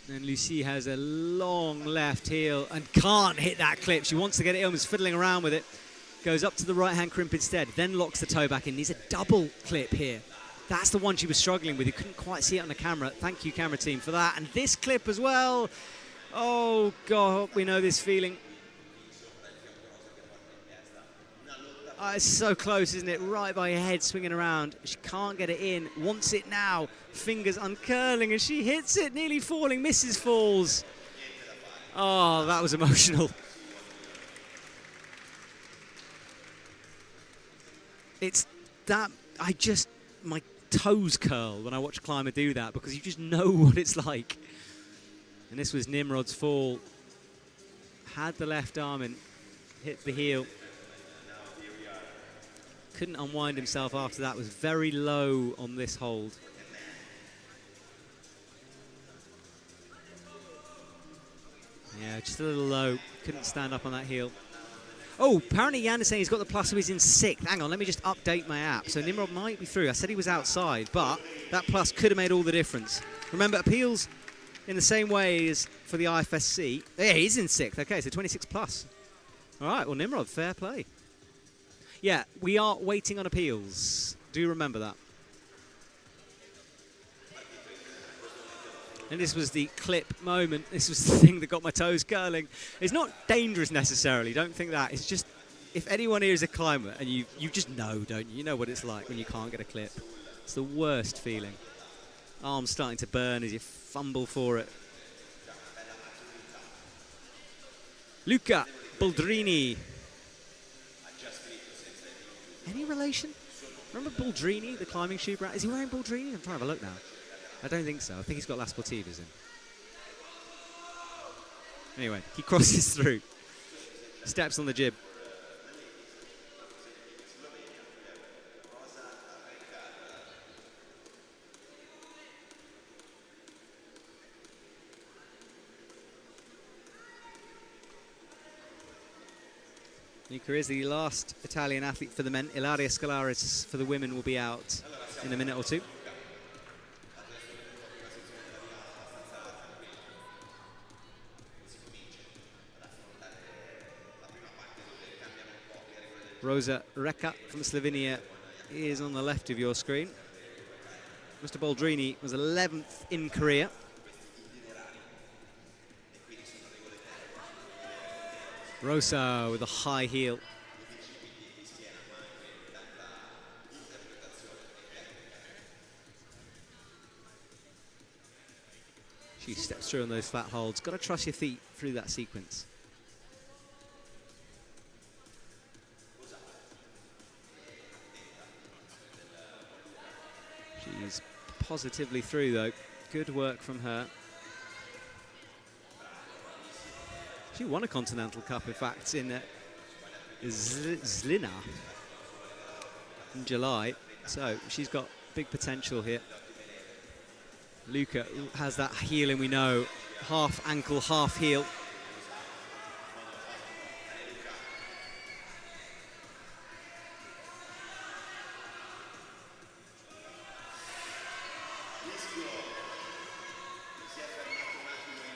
And Lucie has a long left heel and can't hit that clip. She wants to get it in, was fiddling around with it. Goes up to the right-hand crimp instead, then locks the toe back in. Needs a double clip here. That's the one she was struggling with. You couldn't quite see it on the camera. Thank you, camera team, for that. And this clip as well. Oh, God, we know this feeling. Oh, it's so close, isn't it? Right by her head, swinging around. She can't get it in. Wants it now. Fingers uncurling, and she hits it, nearly falling. Misses, falls. Oh, that was emotional. It's that, my toes curl when I watch a climber do that, because you just know what it's like. And this was Nimrod's fall. Had the left arm and hit the heel. Couldn't unwind himself after that. Was very low on this hold. Yeah, just a little low. Couldn't stand up on that heel. Oh, apparently Jan is saying he's got the plus, so he's in 6th. Hang on, let me just update my app. So Nimrod might be through. I said he was outside, but that plus could have made all the difference. Remember, appeals in the same way as for the IFSC. Yeah, he's in 6th. Okay, so 26 plus. All right, well, Nimrod, fair play. Yeah, we are waiting on appeals. Do remember that. And this was the clip moment. This was the thing that got my toes curling. It's not dangerous necessarily, don't think that. It's just, if anyone here is a climber, and you just know, don't you? You know what it's like when you can't get a clip. It's the worst feeling. Arms starting to burn as you fumble for it. Luca Boldrini. Any relation? Remember Boldrini, the climbing shoe brand? Is he wearing Boldrini? I'm trying to have a look now. I don't think so. I think he's got La Sportivas in. Anyway, he crosses through. Steps on the jib. Luca is the last Italian athlete for the men. Ilaria Scalaris for the women will be out in a minute or two. Rosa Reka from Slovenia is on the left of your screen. Mr. Boldrini was 11th in Korea. Rosa with a high heel. She steps through on those flat holds. Got to trust your feet through that sequence. She's positively through though. Good work from her. She won a Continental Cup, in fact, in Zlina in July. So she's got big potential here. Luca has that heel, and we know, half ankle, half heel.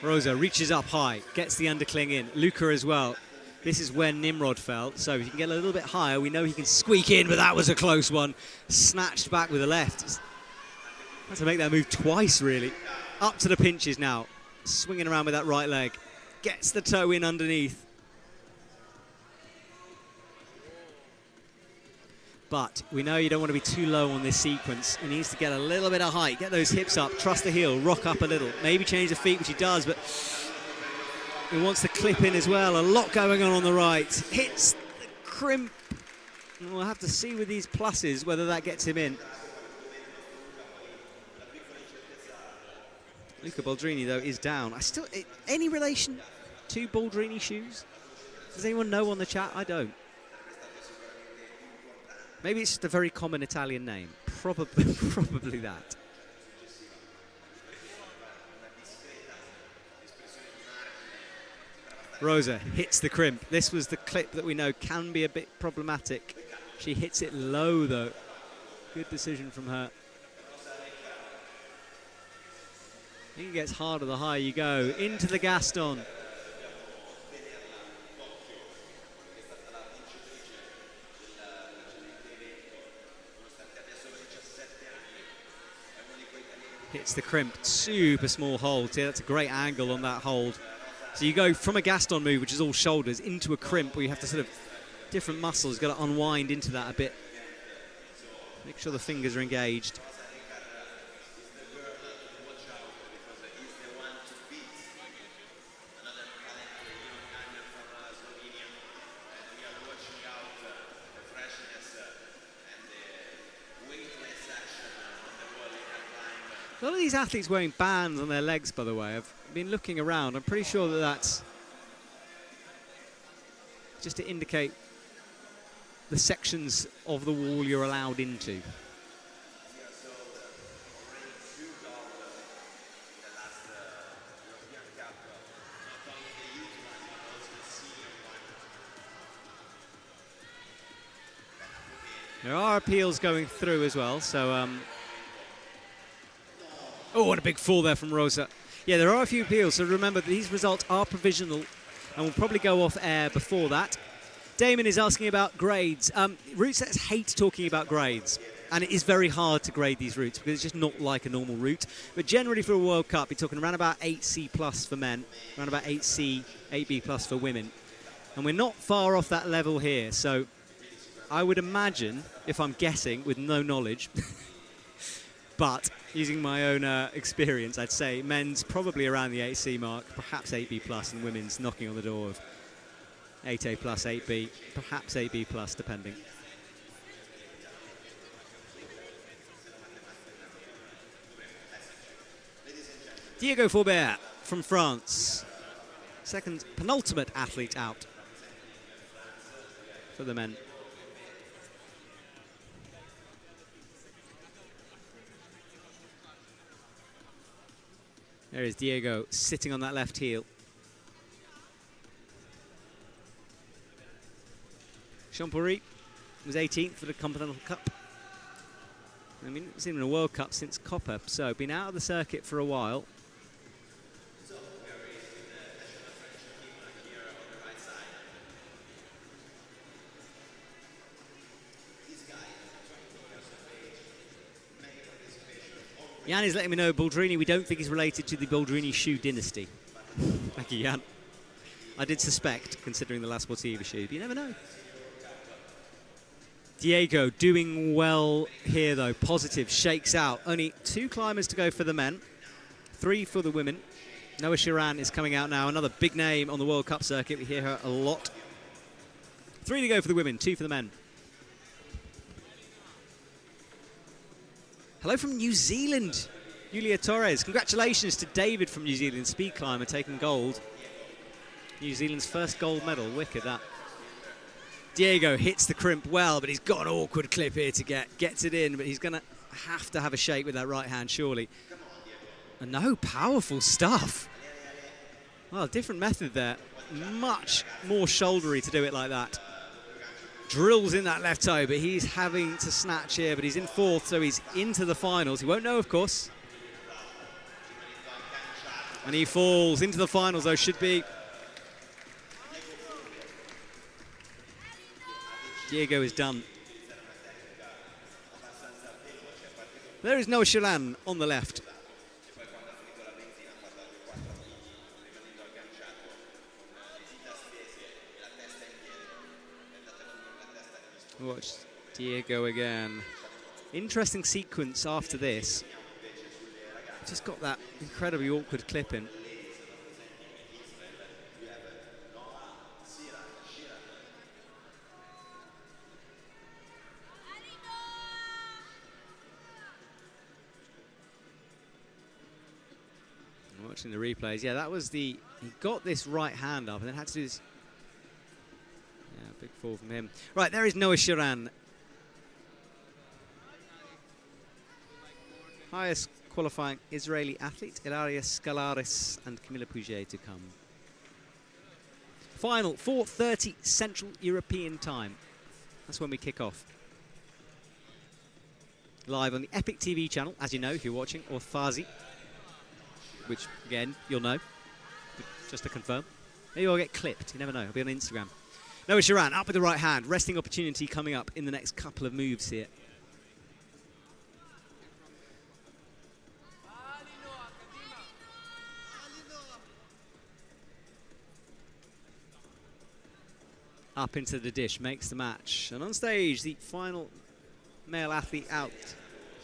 Rosa reaches up high, gets the undercling in. Luca as well. This is where Nimrod fell, so if he can get a little bit higher, we know he can squeak in, but that was a close one. Snatched back with the left. Had to make that move twice, really. Up to the pinches now. Swinging around with that right leg. Gets the toe in underneath. But we know you don't want to be too low on this sequence. He needs to get a little bit of height, get those hips up, trust the heel, rock up a little. Maybe change the feet, which he does, but he wants to clip in as well. A lot going on the right. Hits the crimp. And we'll have to see with these pluses whether that gets him in. Luca Boldrini, though, is down. Any relation to Boldrini shoes? Does anyone know on the chat? I don't. Maybe it's just a very common Italian name. Probably that. Rosa hits the crimp. This was the clip that we know can be a bit problematic. She hits it low, though. Good decision from her. I think it gets harder the higher you go. Into the Gaston. Hits the crimp, super small hold. See, that's a great angle on that hold. So you go from a Gaston move, which is all shoulders, into a crimp where you have to sort of, different muscles, got to unwind into that a bit. Make sure the fingers are engaged. A lot of these athletes wearing bands on their legs, by the way. I've been looking around. I'm pretty sure that that's just to indicate the sections of the wall you're allowed into. There are appeals going through as well, so oh, what a big fall there from Rosa. Yeah, there are a few appeals, so remember these results are provisional and will probably go off air before that. Damon is asking about grades. Route setters hate talking about grades, and it is very hard to grade these routes because it's just not like a normal route. But generally for a World Cup, you're talking around about 8C plus for men, around about 8C, 8B plus for women. And we're not far off that level here, so I would imagine, if I'm guessing with no knowledge, but using my own experience, I'd say men's probably around the 8C mark, perhaps 8B plus, and women's knocking on the door of 8A plus, 8B, perhaps 8B plus, depending. Diego Faubert from France, second penultimate athlete out for the men. There is Diego sitting on that left heel. Champoury was 18th for the Continental Cup. I mean, it's even a World Cup since Coppa, so been out of the circuit for a while. Jan is letting me know Baldrini, we don't think he's related to the Baldrini shoe dynasty. Thank you, Jan. I did suspect, considering the last Sportiva shoe, but you never know. Diego doing well here, though. Positive, shakes out. Only 2 climbers to go for the men, 3 for the women. Noah Chiran is coming out now, another big name on the World Cup circuit. We hear her a lot. 3 to go for the women, 2 for the men. Hello from New Zealand, Julia Torres. Congratulations to David from New Zealand, speed climber, taking gold. New Zealand's first gold medal, wicked that. Diego hits the crimp well, but he's got an awkward clip here to gets it in, but he's going to have a shake with that right hand, surely. And no, powerful stuff. Well, different method there. Much more shouldery to do it like that. Drills in that left toe, but he's having to snatch here, but he's in 4th, so he's into the finals. He won't know, of course. And he falls into the finals, though, should be. Diego is done. There is Noah Chiran on the left. Watch Diego again. Interesting sequence after this. Just got that incredibly awkward clip in. Watching the replays, yeah, that was he got this right hand up and then had to do this. Yeah, big fall from him. Right, there is Noah Chiran. Highest qualifying Israeli athlete, Ilaria Skalaris and Camilla Pouget to come. Final, 4:30 Central European time. That's when we kick off. live on the Epic TV channel, as you know, if you're watching, or Fazi, which, again, you'll know, just to confirm. Maybe I'll get clipped, you never know, I'll be on Instagram. Noah Sharan, up with the right hand, resting opportunity coming up in the next couple of moves here. Up into the dish, makes the match. And on stage, the final male athlete out,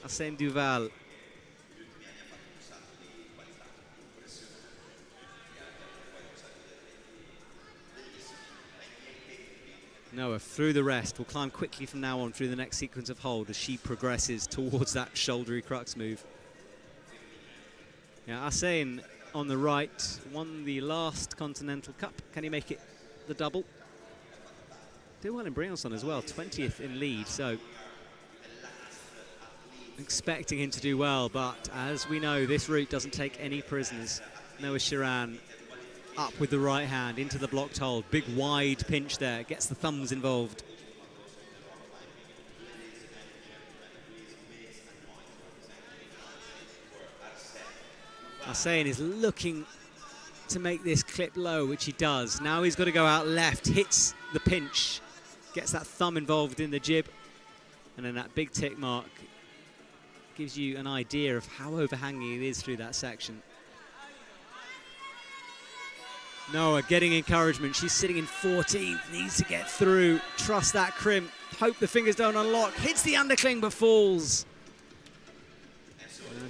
Arsène Duval. Noah through the rest, will climb quickly from now on through the next sequence of hold as she progresses towards that shouldery crux move. Yeah, Arsène on the right, won the last Continental Cup. Can he make it the double? Did well in Briançon as well, 20th in lead, so expecting him to do well, but as we know, this route doesn't take any prisoners. Noah Sharan up with the right hand into the blocked hold. Big wide pinch there, gets the thumbs involved. Arsène is looking to make this clip low, which he does. Now he's got to go out left, hits the pinch, gets that thumb involved in the jib, and then that big tick mark gives you an idea of how overhanging it is through that section. Noah getting encouragement. She's sitting in 14th, needs to get through. Trust that crimp. Hope the fingers don't unlock. Hits the undercling but falls. I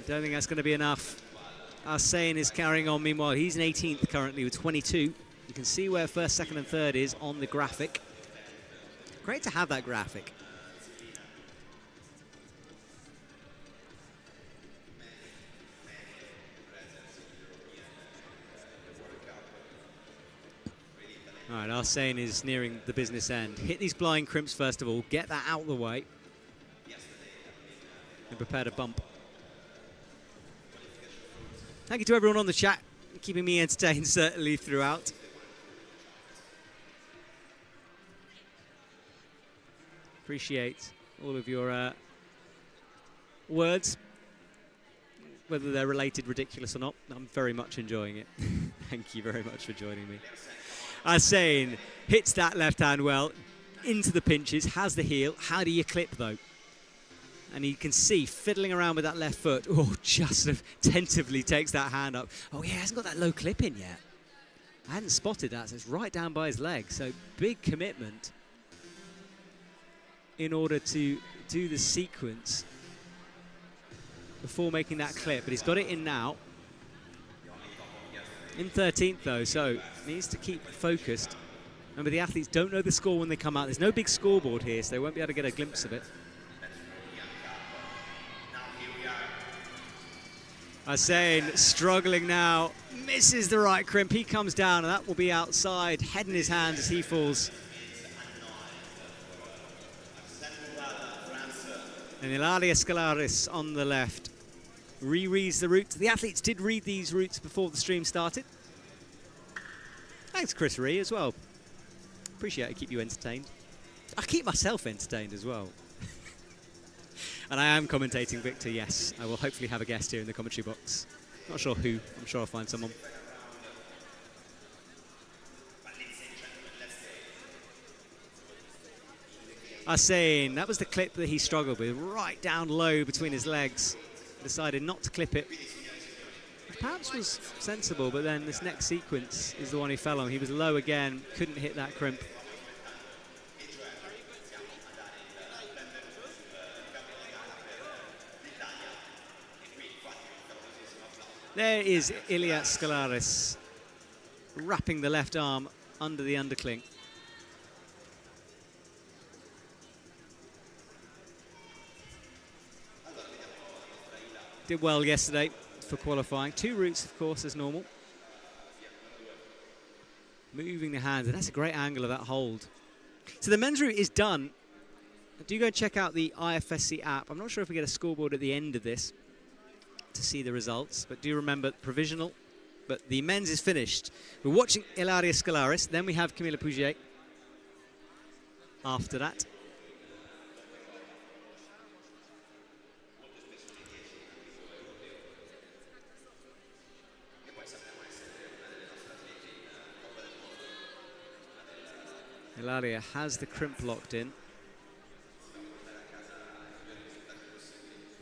don't think that's going to be enough. Arsène is carrying on. Meanwhile, he's in 18th currently with 22. You can see where first, second and third is on the graphic. Great to have that graphic. All right, Arsène is nearing the business end. Hit these blind crimps first of all, get that out of the way, and prepare to bump. Thank you to everyone on the chat, keeping me entertained certainly throughout. Appreciate all of your words, whether they're related, ridiculous or not. I'm very much enjoying it. Thank you very much for joining me. Arsène hits that left hand well, into the pinches, has the heel. How do you clip though? And you can see fiddling around with that left foot. Oh, just sort of tentatively takes that hand up. Oh yeah, he hasn't got that low clip in yet. I hadn't spotted that, so it's right down by his leg. So big commitment in order to do the sequence before making that clip. But he's got it in now. In 13th though, so needs to keep focused. Remember, the athletes don't know the score when they come out. There's no big scoreboard here, so they won't be able to get a glimpse of it. Arsène struggling now, misses the right crimp. He comes down, and that will be outside. Head in his hands as he falls. And Ilaria Scalaris on the left rereads the route. The athletes did read these routes before the stream started. Thanks, Chris Ree, as well. Appreciate it, keep you entertained. I keep myself entertained as well. And I am commentating, Victor, yes. I will hopefully have a guest here in the commentary box. Not sure who, I'm sure I'll find someone. Arsène, that was the clip that he struggled with, right down low between his legs. Decided not to clip it. Which perhaps was sensible, but then this next sequence is the one he fell on. He was low again, couldn't hit that crimp. There is Ilia Scalaris wrapping the left arm under the undercling. Did well yesterday for qualifying. Two routes, of course, as normal. Moving the hands, and that's a great angle of that hold. So the men's route is done. Do go check out the IFSC app. I'm not sure if we get a scoreboard at the end of this to see the results, but do remember provisional. But the men's is finished. We're watching Ilaria Scalaris, then we have Camilla Pouget after that. Ilaria has the crimp locked in.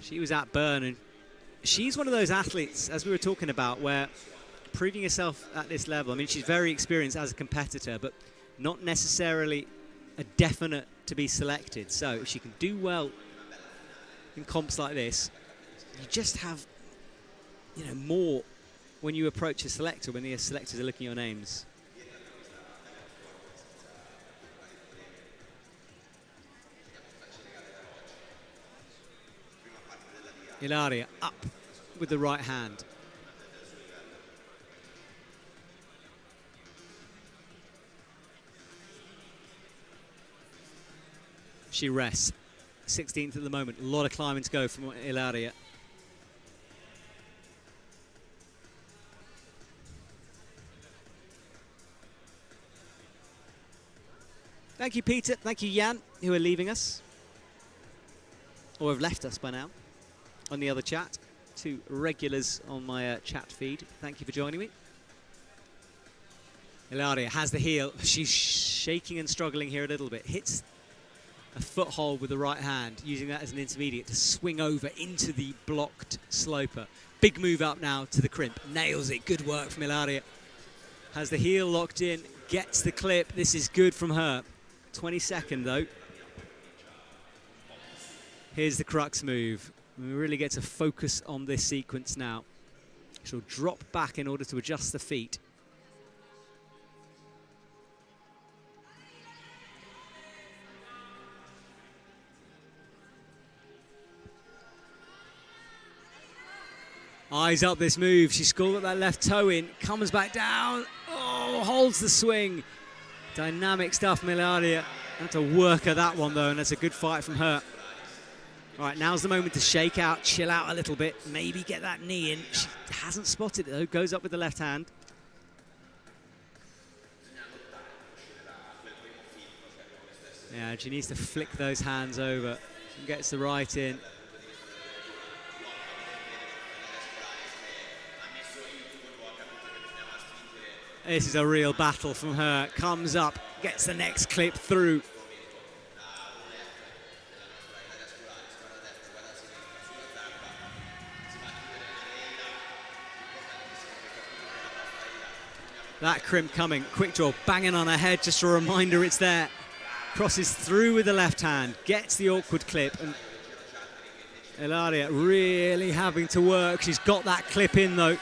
She was at Bern, and she's one of those athletes, as we were talking about, where proving herself at this level, I mean, she's very experienced as a competitor, but not necessarily a definite to be selected. So if she can do well in comps like this, you just have, you know, more when you approach a selector, when the selectors are looking at your names. Ilaria up with the right hand. She rests. 16th at the moment. A lot of climbing to go from Ilaria. Thank you, Peter. Thank you, Jan, who are leaving us, or have left us by now, on the other chat. Two regulars on my chat feed. Thank you for joining me. Ilaria has the heel. She's shaking and struggling here a little bit. Hits a foothold with the right hand, using that as an intermediate to swing over into the blocked sloper. Big move up now to the crimp. Nails it. Good work from Ilaria. Has the heel locked in. Gets the clip. This is good from her. 22nd though. Here's the crux move. We really get to focus on this sequence now. She'll drop back in order to adjust the feet. Eyes up this move. She scored that left toe in, comes back down. Oh, holds the swing. Dynamic stuff, Ilaria. Had to work at that one though, and that's a good fight from her. All right, now's the moment to shake out, chill out a little bit, maybe get that knee in. She hasn't spotted it though, goes up with the left hand. Yeah, she needs to flick those hands over. She gets the right in. This is a real battle from her. Comes up, gets the next clip through. That crimp coming, quick draw, banging on her head, just a reminder it's there. Crosses through with the left hand, gets the awkward clip, and Ilaria really having to work. She's got that clip in though.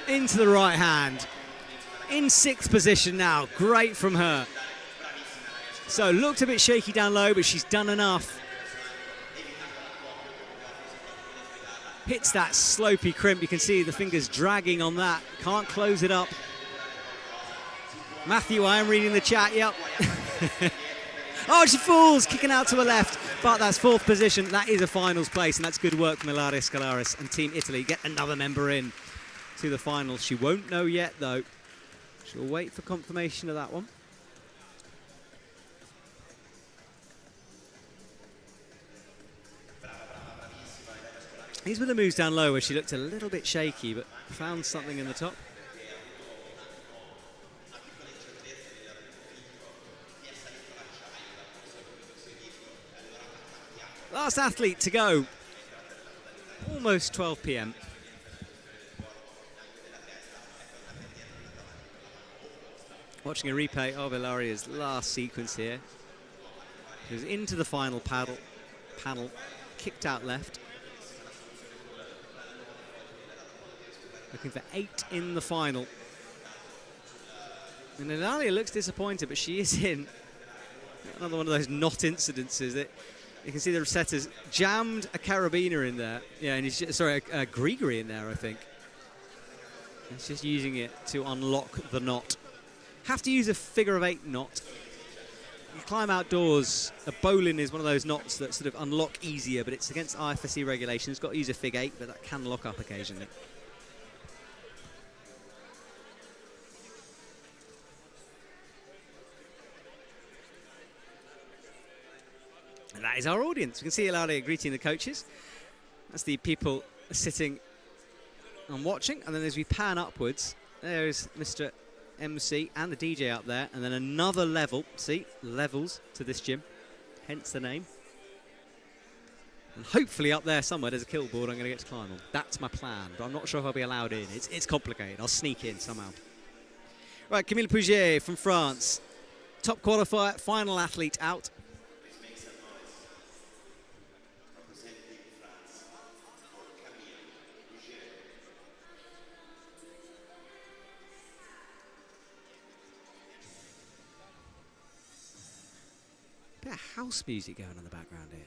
Into the right hand. In 6th position now, great from her. So looked a bit shaky down low, but she's done enough. Hits that slopey crimp. You can see the fingers dragging on that. Can't close it up. Matthew, I am reading the chat, yep. Oh, she falls, kicking out to her left. But that's 4th position. That is a finals place, and that's good work from Ilaria Scalaris and Team Italy. Get another member in to the finals. She won't know yet, though. She'll wait for confirmation of that one. These were the moves down low where she looked a little bit shaky, but found something in the top. Last athlete to go. Almost 12 p.m. Watching a replay of Ilaria's last sequence here. She was into the final panel, kicked out left. Looking for 8 in the final. And Ilaria looks disappointed, but she is in. Another one of those not incidences. That you can see the setter's jammed a carabiner in there. Yeah, and he's just, sorry, a Grigori in there, I think. He's just using it to unlock the knot. Have to use a figure of 8 knot. You climb outdoors, a bowline is one of those knots that sort of unlock easier, but it's against IFSC regulations. It's got to use a fig 8, but that can lock up occasionally. And that is our audience. We can see Ilaria greeting the coaches. That's the people sitting and watching. And then as we pan upwards, there's Mr. MC and the DJ up there, and then another level. See, levels to this gym, hence the name. And hopefully up there somewhere there's a kill board I'm going to get to climb on. That's my plan, but I'm not sure if I'll be allowed in. It's complicated. I'll sneak in somehow. Right, Camille Pouget from France. Top qualifier, final athlete out. Bit of house music going on in the background here.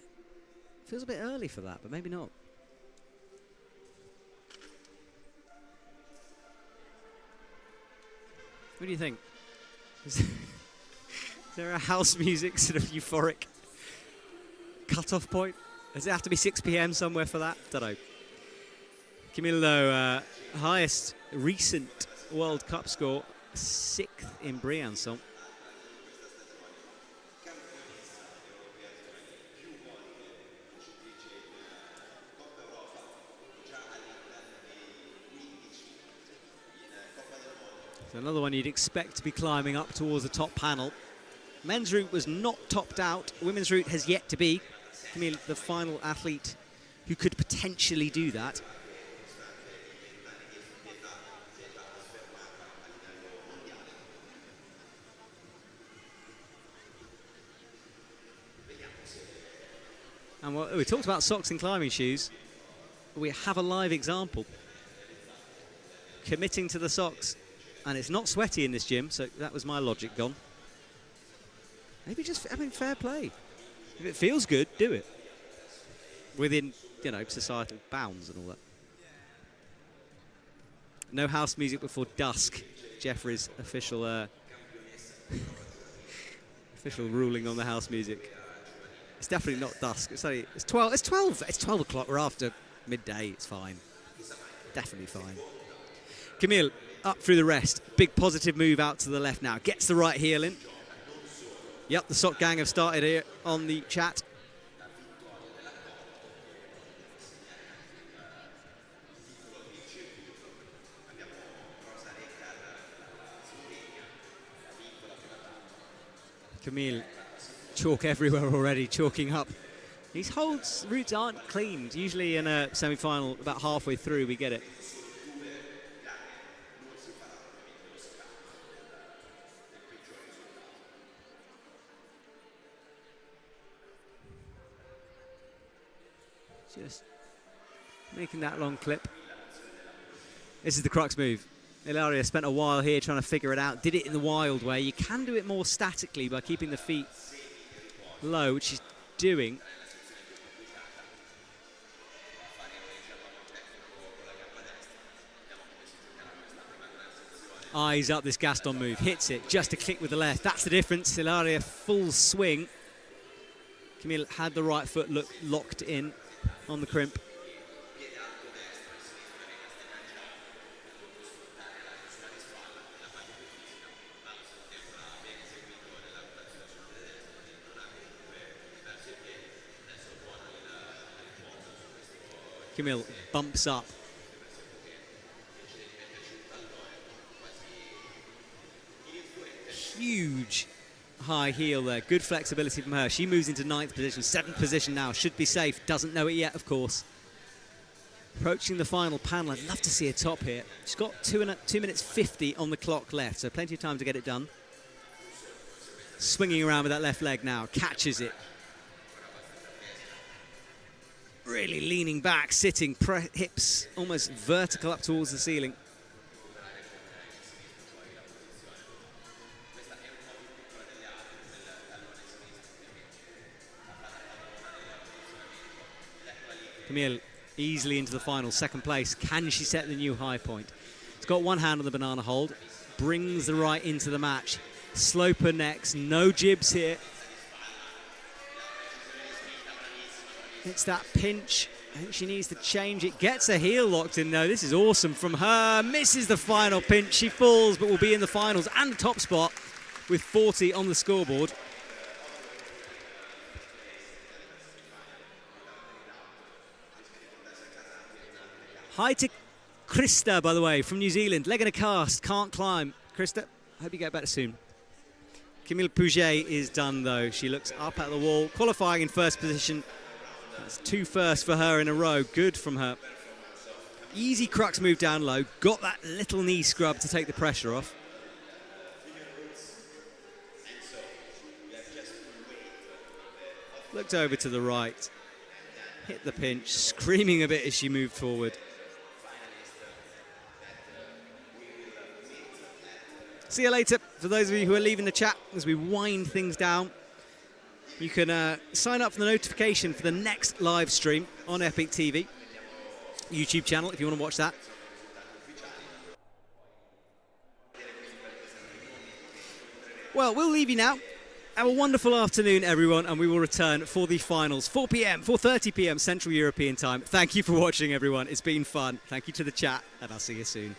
Feels a bit early for that, but maybe not. What do you think? Is there a house music sort of euphoric cut-off point? Does it have to be 6 p.m. somewhere for that? Don't know. Camille, though, highest recent World Cup score, 6th in Briançon. So another one you'd expect to be climbing up towards the top panel. Men's route was not topped out. Women's route has yet to be. Camille, the final athlete who could potentially do that. And we talked about socks and climbing shoes. We have a live example. Committing to the socks. And it's not sweaty in this gym, so that was my logic gone. Maybe just, I mean, fair play. If it feels good, do it. Within, you know, societal bounds and all that. No house music before dusk. Jeffrey's official official ruling on the house music. It's definitely not dusk. It's 12 o'clock. We're after midday. It's fine. Definitely fine. Camille up through the rest. Big positive move out to the left now. Gets the right heel in. Yep, the sock gang have started here on the chat. Camille, chalk everywhere already, chalking up. These holds routes aren't cleaned. Usually in a semi-final, about halfway through, we get it. Just making that long clip. This is the crux move. Ilaria spent a while here trying to figure it out. Did it in the wild way. You can do it more statically by keeping the feet low, which she's doing. Eyes up this Gaston move. Hits it just a click with the left. That's the difference. Ilaria full swing. Camille had the right foot locked in on the crimp. Camille bumps up. Huge high heel there. Good flexibility from her. She moves into 9th position, 7th position now. Should be safe. Doesn't know it yet, of course. Approaching the final panel. I'd love to see a top here. She's got 2 minutes 50 on the clock left, so plenty of time to get it done. Swinging around with that left leg now. Catches it. Really leaning back, sitting, hips almost vertical up towards the ceiling. Camille easily into the final, 2nd place. Can she set the new high point? It's got one hand on the banana hold, brings the right into the match. Sloper next, no jibs here. It's that pinch. I think she needs to change it. Gets a heel locked in though. This is awesome from her. Misses the final pinch. She falls, but will be in the finals and the top spot with 40 on the scoreboard. Hi to Krista, by the way, from New Zealand. Leg in a cast, can't climb. Krista, Hope you get better soon. Camille Pouget is done, though. She looks up at the wall, qualifying in first position. That's 2 firsts for her in a row. Good from her. Easy crux move down low. Got that little knee scrub to take the pressure off. Looked over to the right. Hit the pinch, screaming a bit as she moved forward. See you later. For those of you who are leaving the chat, as we wind things down, you can sign up for the notification for the next live stream on Epic TV, YouTube channel, if you want to watch that. Well, we'll leave you now. Have a wonderful afternoon, everyone, and we will return for the finals, 4 p.m., 4:30 p.m. Central European Time. Thank you for watching, everyone. It's been fun. Thank you to the chat, and I'll see you soon.